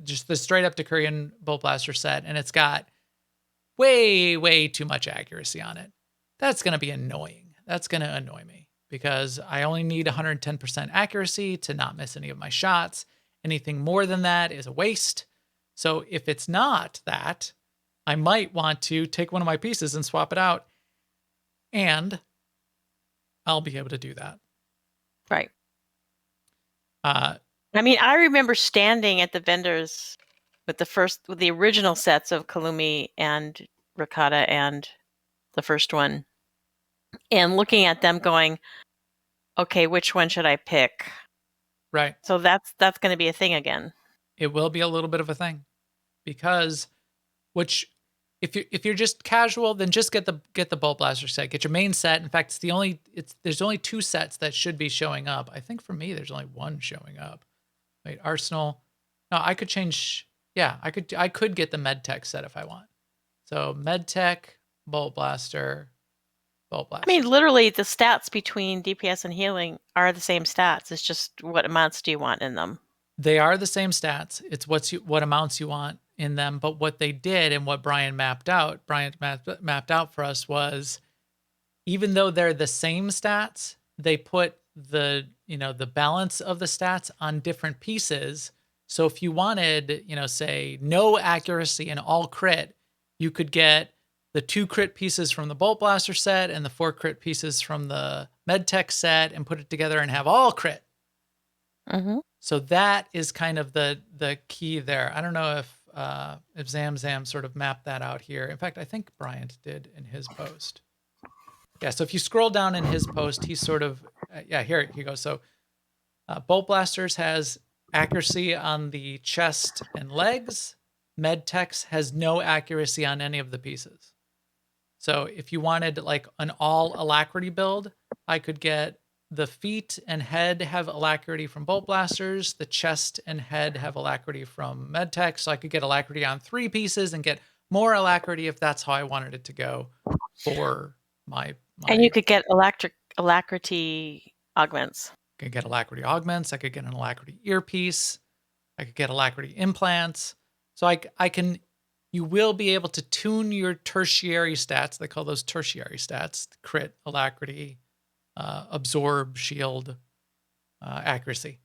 just the straight up Decurion Bolt Blaster set, and it's got way too much accuracy on it. That's going to be annoying. That's going to annoy me because I only need 110% accuracy to not miss any of my shots. Anything more than that is a waste. So if it's not that, I might want to take one of my pieces and swap it out, and I'll be able to do that. Right. I remember standing at the vendors with the original sets of Kalumi and Rakata and the first one, and looking at them going, okay, which one should I pick? Right. So that's going to be a thing again. It will be a little bit of a thing because if you're just casual, then just get the Bolt Blaster set. Get your main set. In fact, there's only 2 sets that should be showing up. I think for me, there's only 1 showing up. Wait, Arsenal. No, I could change. Yeah, I could get the MedTech set if I want. So MedTech, Bolt Blaster, Bolt Blaster. Literally, the stats between DPS and healing are the same stats. It's just what amounts do you want in them? They are the same stats. It's what amounts you want in them. But what they did and what Bryant mapped out for us was, even though they're the same stats, they put the balance of the stats on different pieces. So if you wanted, say no accuracy and all crit, you could get the 2 crit pieces from the Bolt Blaster set and the 4 crit pieces from the MedTech set and put it together and have all crit. Mm-hmm. So that is kind of the key there. I don't know if Zam sort of mapped that out here. In fact, I think Bryant did in his post. Yeah, so if you scroll down in his post, he's sort of, here he goes. So Bolt Blasters has accuracy on the chest and legs. MedTech has no accuracy on any of the pieces. So if you wanted like an all alacrity build, I could get the feet and head have alacrity from Bolt Blasters. The chest and head have alacrity from MedTech. So I could get alacrity on 3 pieces and get more alacrity if that's how I wanted it to go for my And you could get alacrity augments. I could get alacrity augments. I could get an alacrity earpiece. I could get alacrity implants. So you will be able to tune your tertiary stats. They call those tertiary stats: crit, alacrity, absorb, shield, accuracy.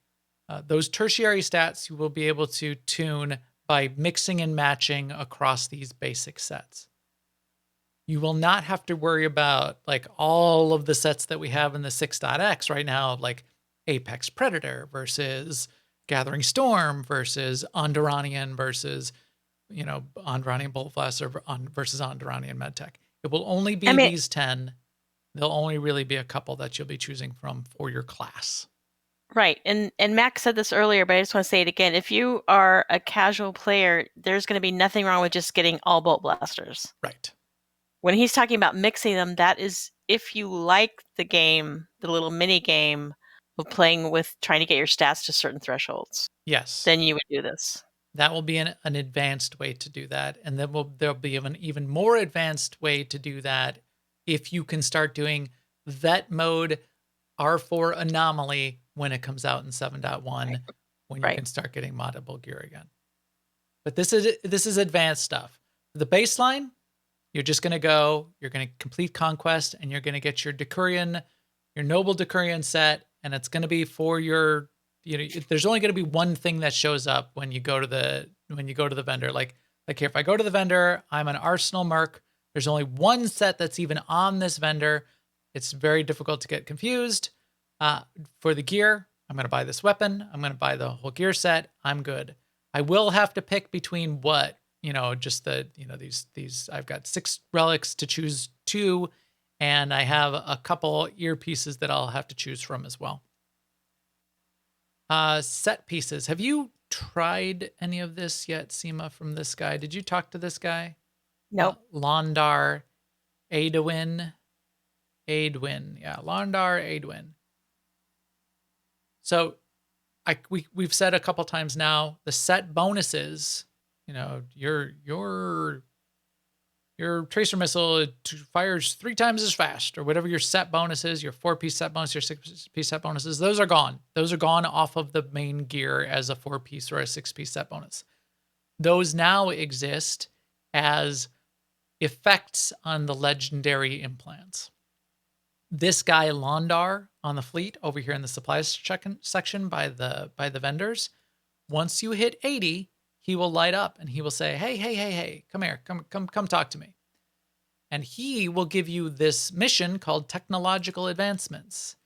Those tertiary stats you will be able to tune by mixing and matching across these basic sets. You will not have to worry about like all of the sets that we have in the 6.x right now, like Apex Predator versus Gathering Storm versus Onderanian versus, Onderanian Bolt Blaster versus Onderanian MedTech. It will only be these 10. There'll only really be a couple that you'll be choosing from for your class. Right. And Max said this earlier, but I just want to say it again. If you are a casual player, there's going to be nothing wrong with just getting all Bolt Blasters. Right. When he's talking about mixing them, that is if you like the game, the little mini game of playing with trying to get your stats to certain thresholds. Yes. Then you would do this. That will be an advanced way to do that. And then there'll be an even more advanced way to do that if you can start doing vet mode R4 anomaly when it comes out in 7.1, when you can start getting moddable gear again. But this is advanced stuff. The baseline, you're just going to go, you're going to complete conquest, and you're going to get your Decurion, your noble Decurion set, and it's going to be for your, there's only going to be one thing that shows up when you go to the vendor. Like here, if I go to the vendor, I'm an Arsenal Merc. There's only one set that's even on this vendor. It's very difficult to get confused. For the gear, I'm going to buy this weapon. I'm going to buy the whole gear set. I'm good. I will have to pick between what, just the, these, I've got 6 relics to choose 2, and I have a couple earpieces that I'll have to choose from as well. Set pieces. Have you tried any of this yet, Seema, from this guy? Did you talk to this guy? Nope. Londar Aedwin. Yeah, Londar Aedwin. So we've said a couple times now, the set bonuses, your tracer missile fires 3 times as fast, or whatever your set bonus is, your 4-piece set bonus, your 6-piece set bonuses, those are gone. Those are gone off of the main gear as a 4-piece or a 6-piece set bonus. Those now exist as effects on the legendary implants. This guy Londar on the fleet over here in the supplies section by the vendors, once you hit 80, he will light up and he will say, hey, come here, come talk to me. And he will give you this mission called Technological Advancements.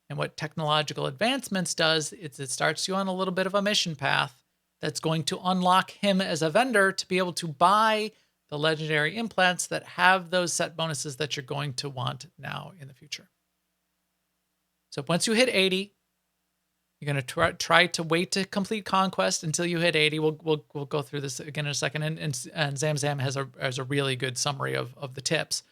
And what Technological Advancements does is it starts you on a little bit of a mission path that's going to unlock him as a vendor to be able to buy the legendary implants that have those set bonuses that you're going to want now in the future. So once you hit 80, you're going to try to wait to complete conquest until you hit 80. We'll go through this again in a second, and Zam has a really good summary of the tips.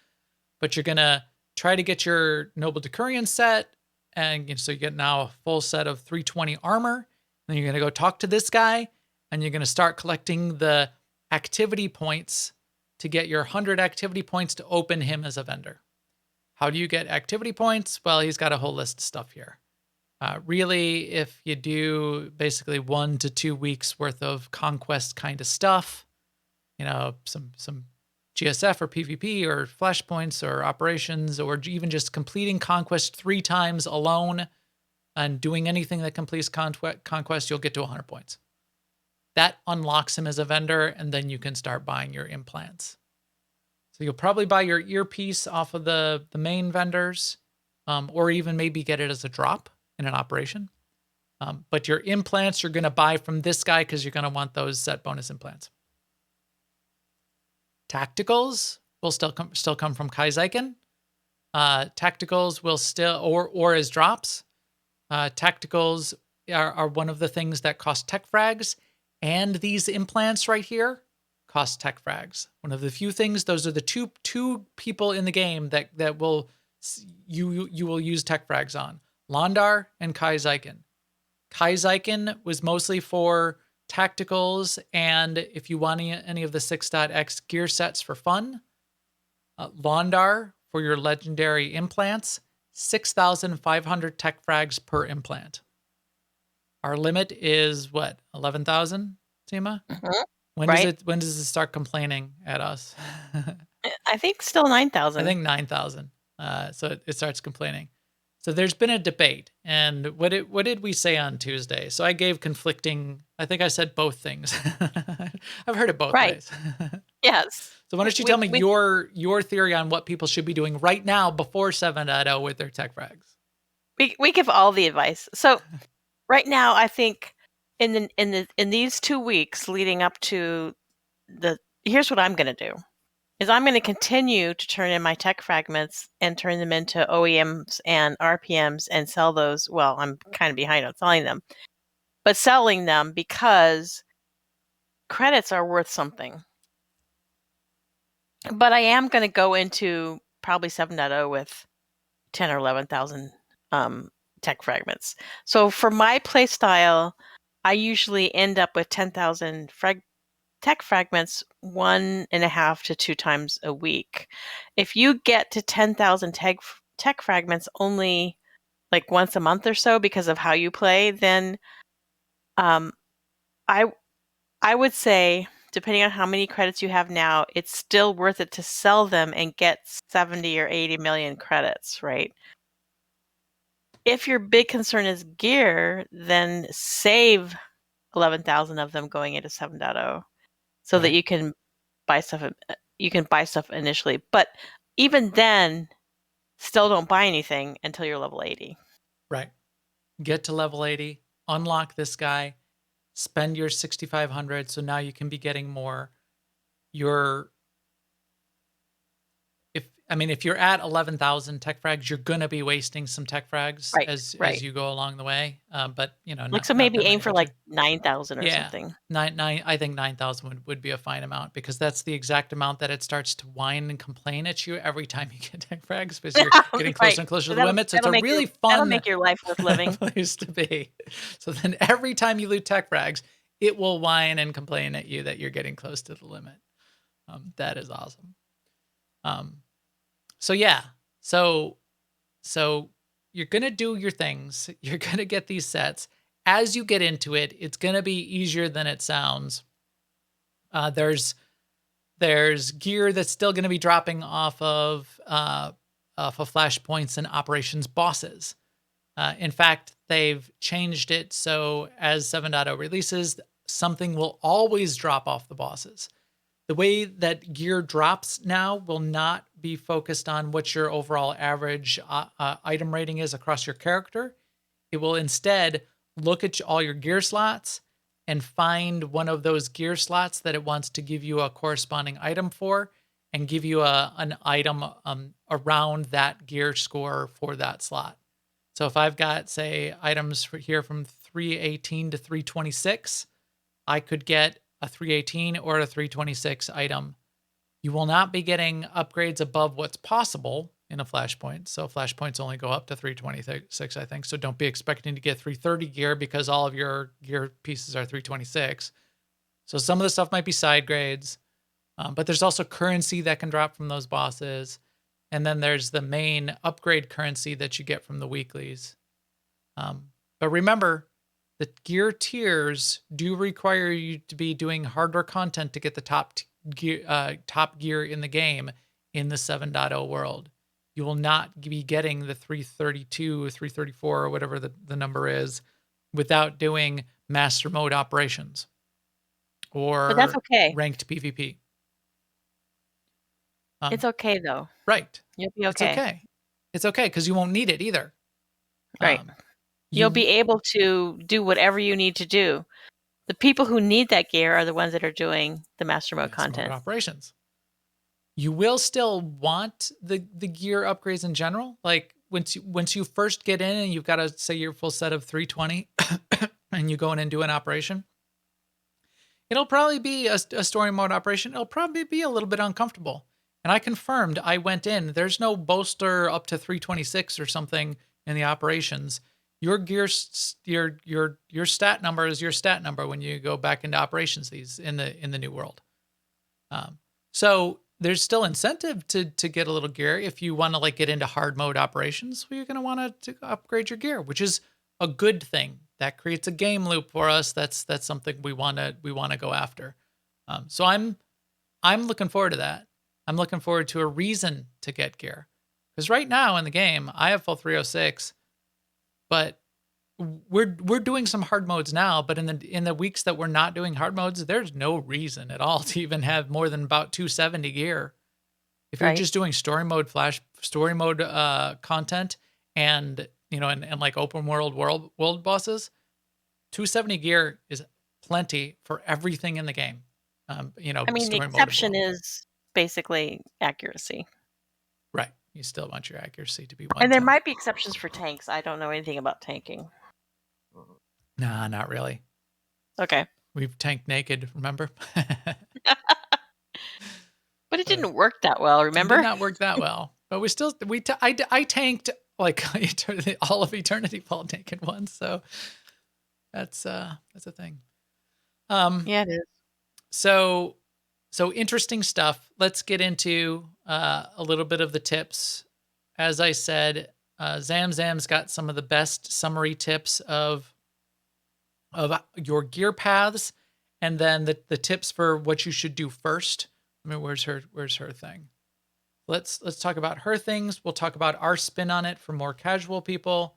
But you're going to try to get your Noble Decurion set, and so you get now a full set of 320 armor. Then you're going to go talk to this guy, and you're going to start collecting the activity points to get your 100 activity points to open him as a vendor. How do you get activity points? Well, he's got a whole list of stuff here. Really, if you do basically 1 to 2 weeks worth of conquest kind of stuff, some GSF or PvP or Flashpoints or operations, or even just completing conquest 3 times alone and doing anything that completes conquest, you'll get to 100 points. That unlocks him as a vendor, and then you can start buying your implants. So you'll probably buy your earpiece off of the main vendors, or even maybe get it as a drop in an operation. But your implants you're going to buy from this guy because you're going to want those set bonus implants. Tacticals will still come from Kaizyken. Tacticals will still, or as drops. Tacticals are one of the things that cost tech frags. And these implants right here cost tech frags. One of the few things, those are the two people in the game that will you will use tech frags on. Londar and Kaizyken. Kaizyken was mostly for tacticals, and if you want any of the 6.x gear sets for fun. Londar for your legendary implants, 6,500 tech frags per implant. Our limit is what, 11,000, Seema? Mm-hmm. When does it start complaining at us? I think still 9,000. I think 9,000. So it starts complaining. So there's been a debate, and what did we say on Tuesday? So I gave conflicting. I think I said both things. I've heard it both ways. Yes. So why don't you tell me your theory on what people should be doing right now before 7.0 with their tech frags? We give all the advice. So right now, I think in these 2 weeks leading up to here's what I'm going to do. Is I'm going to continue to turn in my tech fragments and turn them into OEMs and RPMs and sell those. Well, I'm kind of behind on selling them, but selling them because credits are worth something. But I am going to go into probably 7.0 with 10 or 11,000 tech fragments. So for my play style, I usually end up with 10,000 tech fragments 1.5 to 2 times a week. If you get to 10,000 tech fragments only like once a month or so because of how you play, then I would say depending on how many credits you have now, it's still worth it to sell them and get 70 or 80 million credits, right? If your big concern is gear, then save 11,000 of them going into 7.0 so that Right. you can buy stuff. You can buy stuff initially, but even then, still don't buy anything until you're level 80. Right. Get to level 80, unlock this guy, spend your 6,500. So now you can be getting more. If you're at 11,000 tech frags, you're gonna be wasting some tech frags Right, as right. you go along the way. But Like, so not maybe that aim many for would like you? 9,000 or Yeah, something. nine. I think 9,000 would be a fine amount because that's the exact amount that it starts to whine and complain at you every time you get tech frags because you're getting Right. closer and closer to So the limit. So it's a really that'll fun make your life worth living. place to be. So then every time you loot tech frags, it will whine and complain at you that you're getting close to the limit. That is awesome. So yeah, so you're gonna do your things. You're gonna get these sets. As you get into it, it's gonna be easier than it sounds. There's gear that's still gonna be dropping off of flashpoints and operations bosses. In fact, they've changed it so as 7.0 releases, something will always drop off the bosses. The way that gear drops now will not be focused on what your overall average item rating is across your character. It will instead look at all your gear slots and find one of those gear slots that it wants to give you a corresponding item for and give you an item around that gear score for that slot. So if I've got, say, items here from 318 to 326, I could get a 318 or a 326 item. You will not be getting upgrades above what's possible in a flashpoint. So flashpoints only go up to 326, I think. So don't be expecting to get 330 gear because all of your gear pieces are 326. So some of the stuff might be side grades, but there's also currency that can drop from those bosses. And then there's the main upgrade currency that you get from the weeklies. But remember, the gear tiers do require you to be doing hardware content to get the top gear in the game in the 7.0 world. You will not be getting the 332 or 334 or whatever the number is without doing master mode operations But that's or okay. ranked PvP. It's okay, though. Right. You'll be okay. It's okay. It's okay because you won't need it either. Right. You'll be able to do whatever you need to do. The people who need that gear are the ones that are doing the master mode content. Operations. You will still want the gear upgrades in general. Like once you first get in and you've got to say your full set of 320 and you go in and do an operation, it'll probably be a story mode operation. It'll probably be a little bit uncomfortable. And I confirmed, I went in. There's no bolster up to 326 or something in the operations. Your gear, your stat number is your stat number when you go back into operations these in the new world. So there's still incentive to get a little gear if you want to like get into hard mode operations. Well, you're going to want to upgrade your gear, which is a good thing. That creates a game loop for us. That's something we want to go after. So I'm looking forward to that. I'm looking forward to a reason to get gear because right now in the game I have full 306. But we're doing some hard modes now, but in the weeks that we're not doing hard modes, there's no reason at all to even have more than about 270 gear. If you're just doing story mode content and and like open world bosses, 270 gear is plenty for everything in the game. The exception is basically accuracy. Right. You still want your accuracy to be 110. And there might be exceptions for tanks. I don't know anything about tanking. Nah, not really. Okay. We've tanked naked, remember? But it didn't work that well, remember? It did not work that well. But I tanked like all of Eternity Fall naked once, so that's a thing. Yeah, it is. So interesting stuff. Let's get into a little bit of the tips. As I said, Zamzam's got some of the best summary tips of your gear paths And then the tips for what you should do first. I mean, where's her thing? Let's talk about her things. We'll talk about our spin on it for more casual people.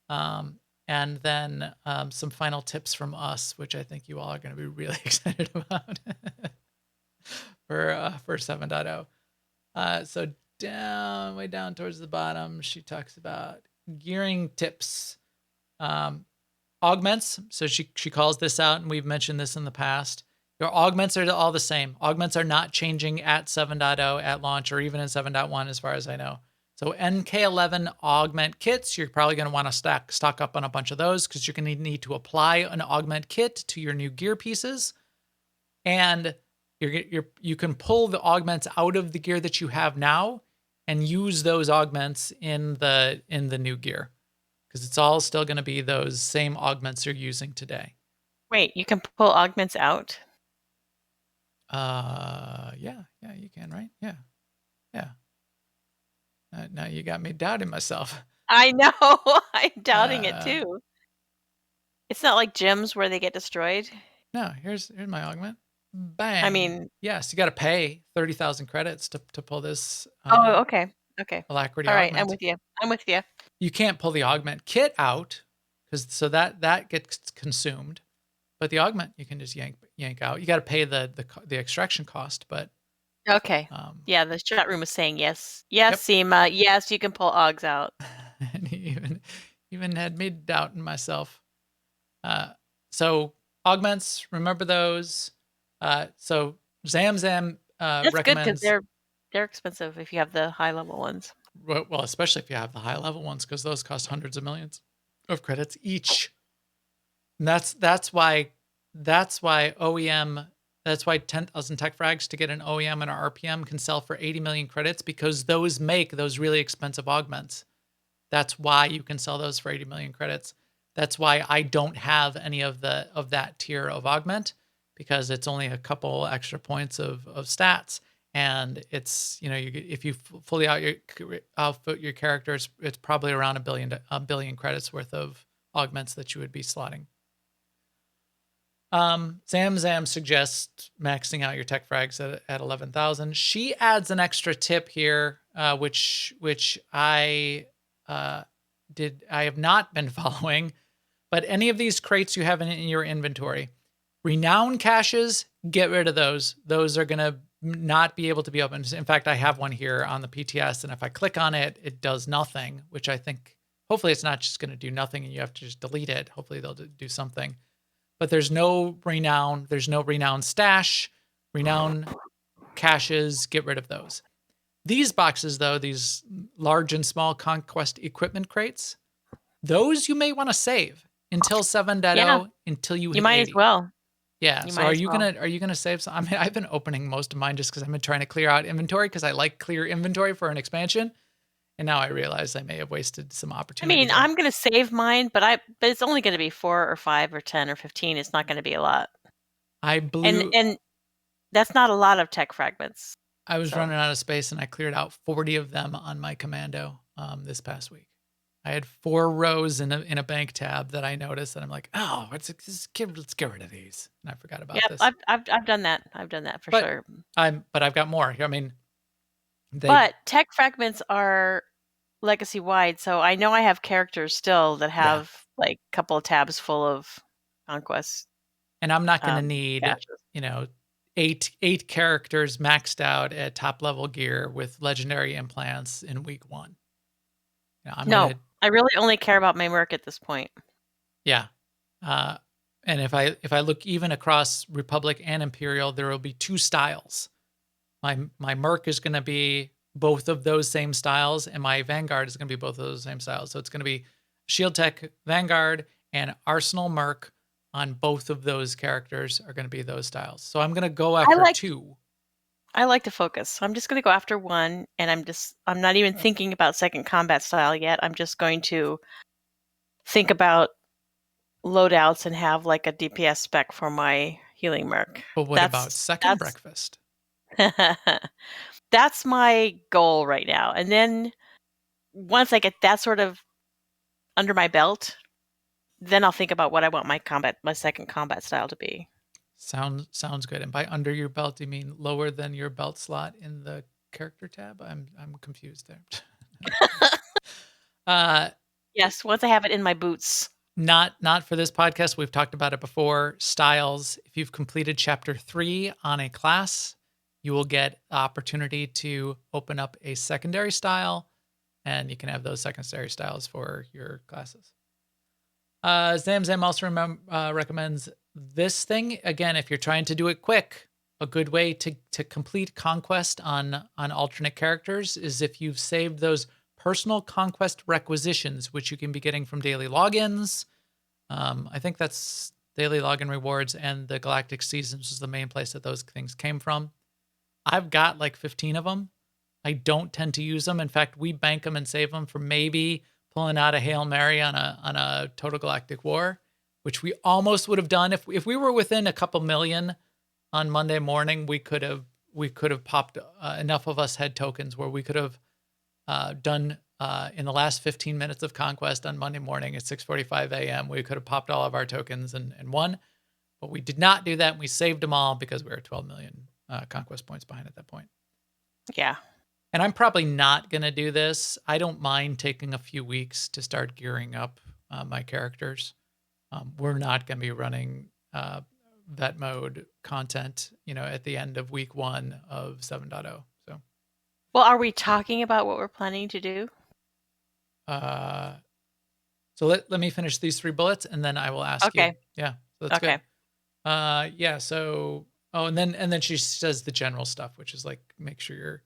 And then some final tips from us, which I think you all are going to be really excited about for 7.0. So way down towards the bottom, she talks about gearing tips. Augments. So she calls this out, and we've mentioned this in the past. Your augments are all the same. Augments are not changing at 7.0 at launch or even in 7.1 as far as I know. So NK11 augment kits, you're probably going to want to stock up on a bunch of those because you're going to need to apply an augment kit to your new gear pieces. And you can pull the augments out of the gear that you have now and use those augments in the new gear, because it's all still going to be those same augments you're using today. Wait, you can pull augments out? Yeah, you can, right? Yeah. Now you got me doubting myself. I know. I'm doubting it too. It's not like gyms where they get destroyed. No, here's my augment. Bang. I mean, yes, you got to pay 30,000 credits to pull this. okay. Alacrity All right, augment. I'm with you. You can't pull the augment kit out because that gets consumed, but the augment you can just yank out. You got to pay the extraction cost, but okay. Yeah, the chat room was saying yes, Yep. Seema, yes, you can pull augs out. And he even had me doubting myself. So augments, remember those. So Zamzam That's recommends. good because they're expensive if you have the high level ones. Well, especially if you have the high level ones, because those cost hundreds of millions of credits each. And that's why OEM. That's why 10,000 tech frags to get an OEM and an RPM can sell for 80 million credits, because those make those really expensive augments. That's why you can sell those for 80 million credits. That's why I don't have any of that tier of augment, because it's only a couple extra points of stats, and it's, if you fully outfit your characters, it's probably around a billion credits worth of augments that you would be slotting. Zamzam suggests maxing out your tech frags at 11,000. She adds an extra tip here, which I have not been following, but any of these crates you have in your inventory, renown caches, get rid of those. Those are going to not be able to be opened. In fact, I have one here on the PTS, and if I click on it, it does nothing, which I think, hopefully it's not just going to do nothing and you have to just delete it. Hopefully they'll do something. But there's no renown. There's no renown stash. Renown caches, get rid of those. These boxes, though, these large and small conquest equipment crates, those you may want to save until 7.0, until you hit You might 80. as well. Yeah. You So might are as you well. gonna save some? I mean, I've been opening most of mine just because I've been trying to clear out inventory, because I like clear inventory for an expansion. And now I realize I may have wasted some I opportunity. mean, there. I'm going to save mine, but it's only going to be 4 or 5 or 10 or 15. It's not going to be a lot. I blew. And that's not a lot of tech fragments. I was running out of space, and I cleared out 40 of them on my commando this past week. I had 4 rows in a bank tab that I noticed, and I'm like, oh, let's get rid of these. And I forgot about this. I've done that. I've done that for sure. But I've got more. I mean, but tech fragments are legacy wide, so I know I have characters still that have like a couple of tabs full of conquests. And I'm not going to need caches. 8 characters maxed out at top level gear with legendary implants in week 1. I really only care about my merc at this point. Yeah. And if I look even across Republic and Imperial, there will be 2 styles. My merc is going to be both of those same styles, and my Vanguard is going to be both of those same styles. So it's going to be Shield Tech Vanguard and Arsenal Merc on both of those characters are going to be those styles. So I'm going to go after 2. I like to focus. So I'm just going to go after 1, and I'm not even thinking about second combat style yet. I'm just going to think about loadouts and have like a DPS spec for my healing merc. But what about second breakfast? That's my goal right now. And then once I get that sort of under my belt, then I'll think about what I want my second combat style to be. Sounds good. And by under your belt, do you mean lower than your belt slot in the character tab? I'm confused there. uh, Yes, once I have it in my boots. not for this podcast. We've talked about it before. Styles. If you've completed chapter 3 on a class, you will get the opportunity to open up a secondary style, and you can have those secondary styles for your classes. Zamzam also recommends this thing. Again, if you're trying to do it quick, a good way to complete conquest on alternate characters is if you've saved those personal conquest requisitions, which you can be getting from daily logins. I think that's daily login rewards, and the Galactic Seasons is the main place that those things came from. I've got like 15 of them. I don't tend to use them. In fact, we bank them and save them for maybe pulling out a Hail Mary on a Total Galactic War, which we almost would have done if we were within a couple million on Monday morning. We could have popped enough of us had tokens where we could have done in the last 15 minutes of Conquest on Monday morning at 6:45 a.m. We could have popped all of our tokens and won, but we did not do that. And we saved them all because we were 12 million Conquest points behind at that point. Yeah. And I'm probably not going to do this. I don't mind taking a few weeks to start gearing up my characters. We're not going to be running vet mode content, at the end of week 1 of 7.0. So, Well, are we talking about what we're planning to do? so let me finish these 3 bullets, and then I will ask you. Okay. Yeah, so that's Okay. good. Yeah. So, and then she says the general stuff, which is like make sure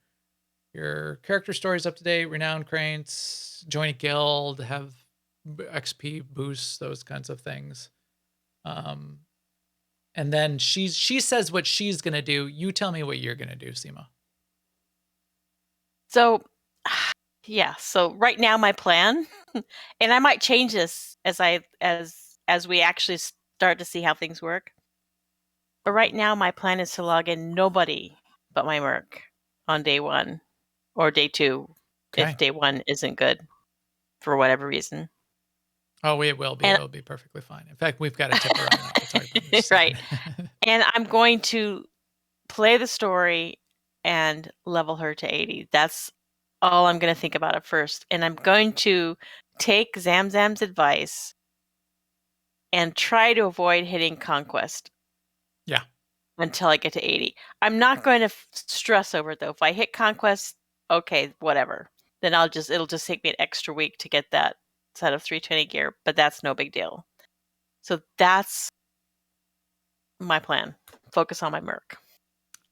your character story is up to date, renowned crates, join a guild, have XP boosts, those kinds of things. And then she says what she's gonna do. You tell me what you're gonna do, Seema. So, yeah. So right now my plan, and I might change this as we actually start to see how things work. But right now my plan is to log in nobody but my merc on day 1 or day 2 Okay. if day 1 isn't good for whatever reason. Oh, it will be. And- It'll be perfectly fine. In fact, we've got a tipper on that. We'll talk about this. Right. And I'm going to play the story and level her to 80. That's all I'm going to think about at first. And I'm going to take Zamzam's advice and try to avoid hitting Conquest. Yeah. Until I get to 80. I'm not going to stress over it, though. If I hit Conquest, okay, whatever. Then it'll just take me an extra week to get that set of 320 gear, but that's no big deal. So that's my plan. Focus on my merc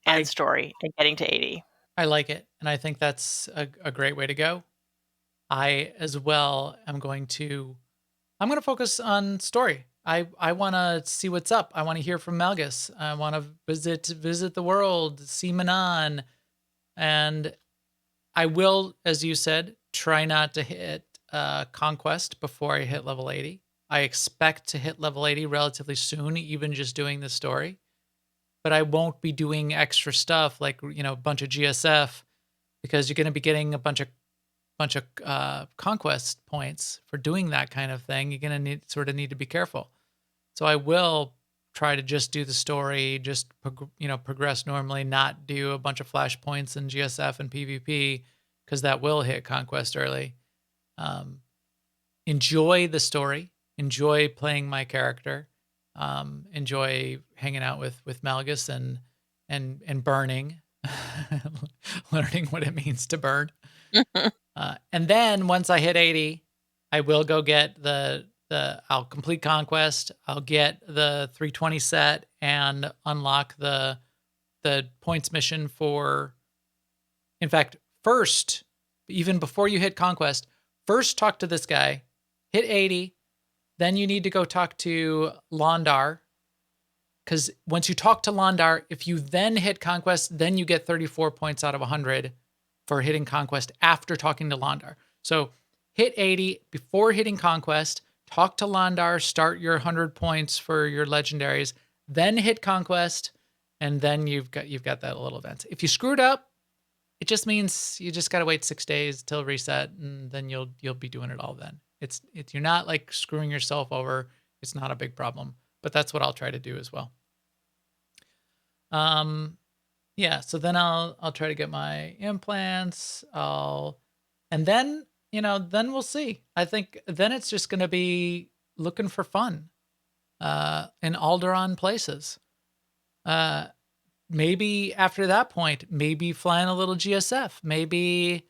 and story and getting to 80. I like it. And I think that's a great way to go. I, as well, I'm going to focus on story. I want to see what's up. I want to hear from Malgus. I want to visit the world, see Manon. And I will, as you said, try not to hit Conquest before I hit level 80. I expect to hit level 80 relatively soon, even just doing the story. But I won't be doing extra stuff like, a bunch of GSF, because you're going to be getting a bunch of conquest points for doing that kind of thing. You're going to need to be careful. So I will try to just do the story, just progress normally, not do a bunch of flashpoints and GSF and PvP, because that will hit conquest early. Enjoy the story, enjoy playing my character, enjoy hanging out with Malgus and burning, learning what it means to burn. And then once I hit 80, I will go get I'll complete Conquest. I'll get the 320 set and unlock the points mission for, in fact, first, even before you hit Conquest, first talk to this guy, hit 80, then you need to go talk to Londar. Because once you talk to Londar, if you then hit Conquest, then you get 34 points out of 100 for hitting Conquest after talking to Londar. So hit 80 before hitting Conquest, talk to Londar, start your 100 points for your legendaries, then hit Conquest, and then you've got that little event. If you screwed up, it just means you just got to wait 6 days till reset, and then you'll be doing it all then. It's you're not like screwing yourself over. It's not a big problem, but that's what I'll try to do as well. Yeah, so then I'll try to get my implants. And then, then we'll see. I think then it's just going to be looking for fun in Alderaan places. Maybe after that point, maybe flying a little GSF, maybe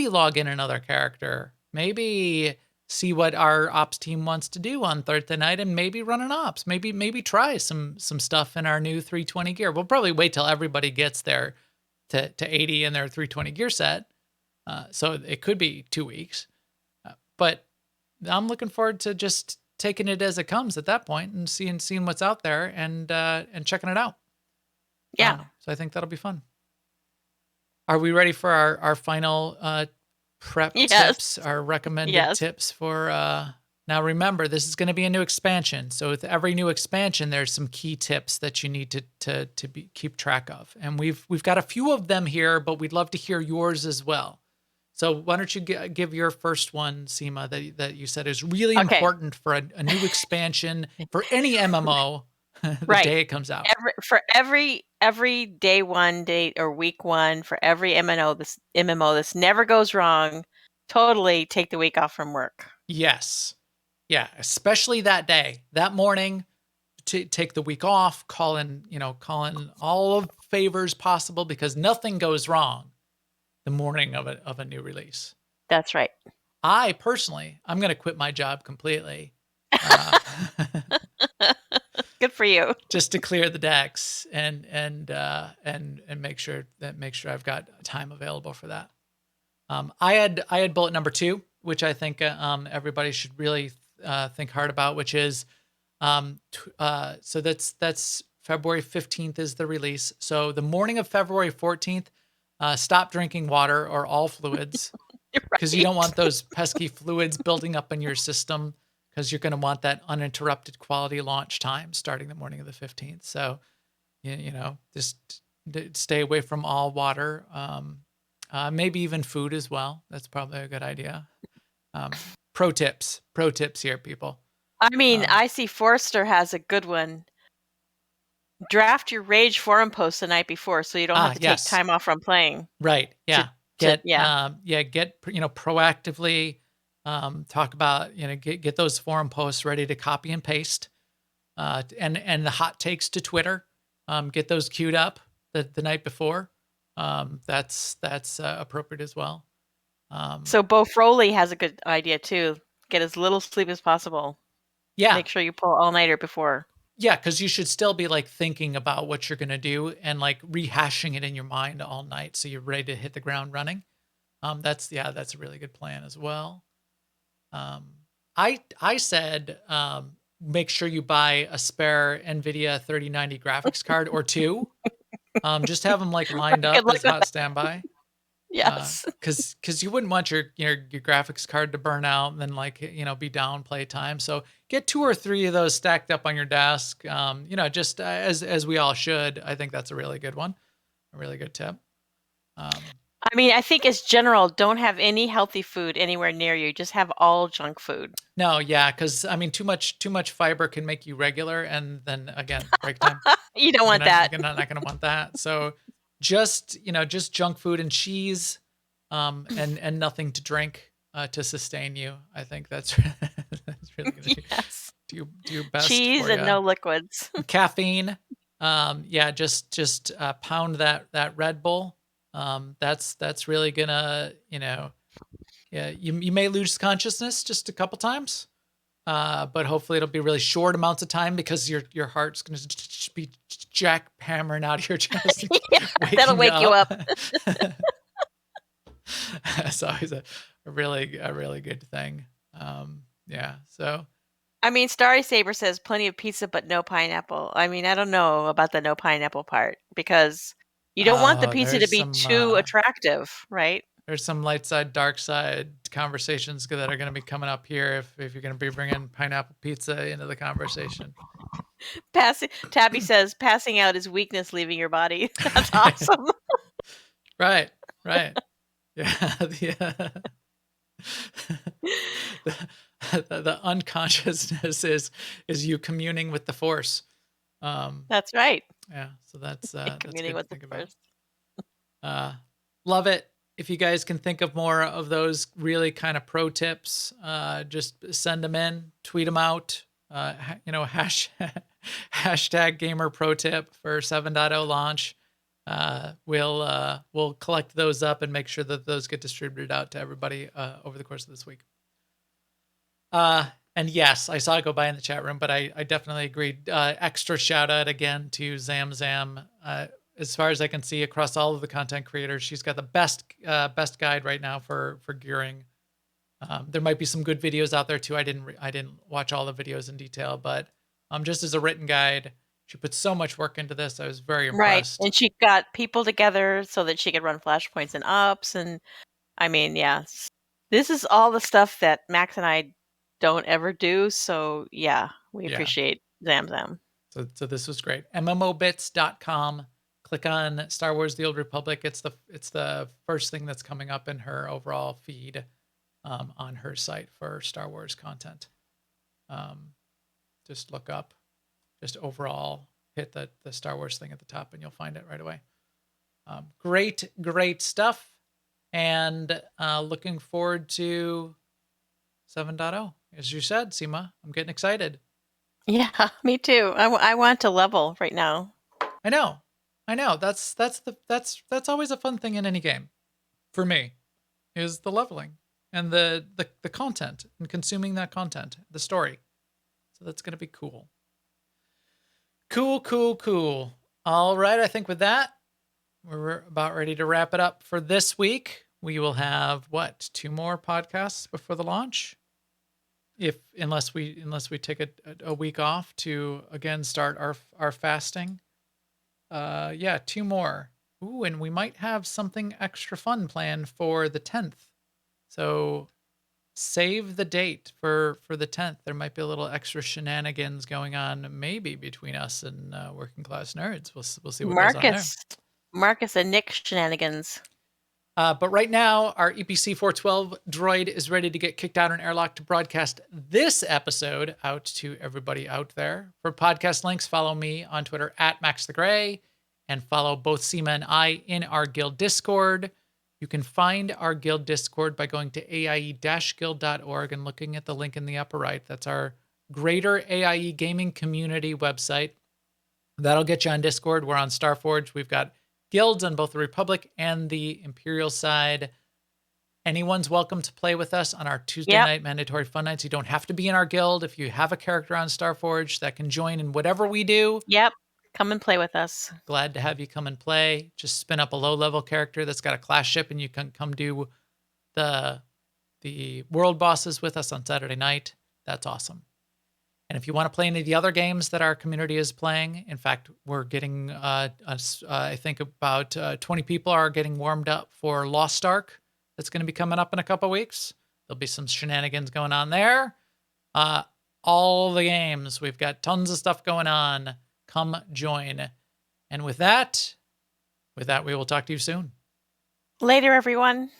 log in another character, maybe see what our ops team wants to do on Thursday night, and maybe run an ops, maybe try some stuff in our new 320 gear. We'll probably wait till everybody gets there to 80 in their 320 gear set, so it could be 2 weeks. But I'm looking forward to just taking it as it comes at that point and seeing what's out there and checking it out. Yeah. So I think that'll be fun. Are we ready for our final prep tips, our recommended tips for now remember, this is going to be a new expansion. So with every new expansion, there's some key tips that you need to keep track of. And we've got a few of them here, but we'd love to hear yours as well. So why don't you give your first one, Seema, that you said is really important for a new expansion for any MMO the day it comes out. Every day one date or week one for every MMO, this never goes wrong. Totally take the week off from work. Yes. Yeah, especially that day, that morning, to take the week off, call in all of favors possible because nothing goes wrong the morning of a new release. That's right. I personally, I'm going to quit my job completely. Good for you. Just to clear the decks and make sure I've got time available for that. I had bullet number 2, which I think everybody should really think hard about, which is so that's February 15th is the release. So the morning of February 14th, stop drinking water or all fluids because you don't want those pesky fluids building up in your system because you're going to want that uninterrupted quality launch time starting the morning of the 15th. So, just stay away from all water, maybe even food as well. That's probably a good idea. Pro tips here, people. I mean, I see Forrester has a good one. Draft your Rage forum post the night before so you don't have to take time off from playing. Right. Yeah. Get proactively talk about, get those forum posts ready to copy and paste, and the hot takes to Twitter, get those queued up the night before. That's appropriate as well. So Bo Froley has a good idea too. Get as little sleep as possible. Yeah. Make sure you pull all-nighter before. Yeah, because you should still be thinking about what you're gonna do and rehashing it in your mind all night so you're ready to hit the ground running. That's a really good plan as well. I said make sure you buy a spare NVIDIA 3090 graphics card or 2. Just have them lined up as hot standby. Yes. Because you wouldn't want your graphics card to burn out and then be down playtime. So get 2 or 3 of those stacked up on your desk. Just as we all should. I think that's a really good one, a really good tip. I mean, I think as general, don't have any healthy food anywhere near you. Just have all junk food. No, yeah, because I mean, too much fiber can make you regular, and then again, break time. You don't want that. You're not going to want that. So just junk food and cheese, and nothing to drink to sustain you. I think that's really good. Yes. Do your best. Cheese and no liquids. Caffeine. Just pound that Red Bull. That's really gonna, you may lose consciousness just a couple times, but hopefully it'll be really short amounts of time because your heart's gonna be jackhammering out of your chest. That'll wake you up. It's always a really good thing. So. I mean, Starry Saber says plenty of pizza, but no pineapple. I mean, I don't know about the no pineapple part because you don't want the pizza to be too attractive, right? There's some light side, dark side conversations that are going to be coming up here if you're going to be bringing pineapple pizza into the converation. Tabby says passing out is weakness leaving your body. That's awesome. Right. Yeah. The unconsciousness is you communing with the Force. That's right. Yeah. So that's good Communing to with the think about. first. Love it. If you guys can think of more of those really kind of pro tips, just send them in, tweet them out. Hashtag gamer pro tip for 7.0 launch. We'll collect those up and make sure that those get distributed out to everybody over the course of this week. And yes, I saw it go by in the chat room, but I definitely agreed. Extra shout out again to Zam Zam. As far as I can see across all of the content creators, she's got the best guide right now for gearing. There might be some good videos out there too. I didn't watch all the videos in detail, but just as a written guide, she put so much work into this. I was very Right. impressed. And she got people together so that she could run flashpoints and ups. And I mean, yeah, this is all the stuff that Max and I don't ever do. So yeah, we appreciate Zam Zam. So this was great. mmobits.com. Click on Star Wars: The Old Republic. It's the first thing that's coming up in her overall feed on her site for Star Wars content. Just look up, just overall, hit the Star Wars thing at the top, and you'll find it right away. Great stuff, and looking forward to 7.0. As you said, Seema, I'm getting excited. Yeah, me too. I want to level right now. I know. That's always a fun thing in any game, for me, is the leveling and the content and consuming that content, the story. So that's gonna be cool. Cool. All right, I think with that, we're about ready to wrap it up for this week. We will have 2 more podcasts before the launch, unless we take a week off to again start our fasting. 2 more. Ooh, and we might have something extra fun planned for the 10th. So save the date for the 10th. There might be a little extra shenanigans going on, maybe between us and Working Class Nerds. We'll see what goes on there. Marcus and Nick shenanigans. But right now, our EPC 412 droid is ready to get kicked out on airlock to broadcast this episode out to everybody out there. For podcast links, follow me on Twitter at MaxTheGray and follow both Seema and I in our guild Discord. You can find our guild Discord by going to aie-guild.org and looking at the link in the upper right. That's our greater AIE gaming community website. That'll get you on Discord. We're on Starforge. We've got guilds on both the Republic and the Imperial side. Anyone's welcome to play with us on our Tuesday night mandatory fun nights. You don't have to be in our guild. If you have a character on Starforge that can join in whatever we do, come and play with us. Glad to have you come and play. Just spin up a low-level character that's got a class ship, and you can come do the world bosses with us on Saturday night. That's awesome. And if you want to play any of the other games that our community is playing, in fact, we're getting, I think about 20 people are getting warmed up for Lost Ark. That's going to be coming up in a couple weeks. There'll be some shenanigans going on there. All the games. We've got tons of stuff going on. Come join. And with that, we will talk to you soon. Later, everyone.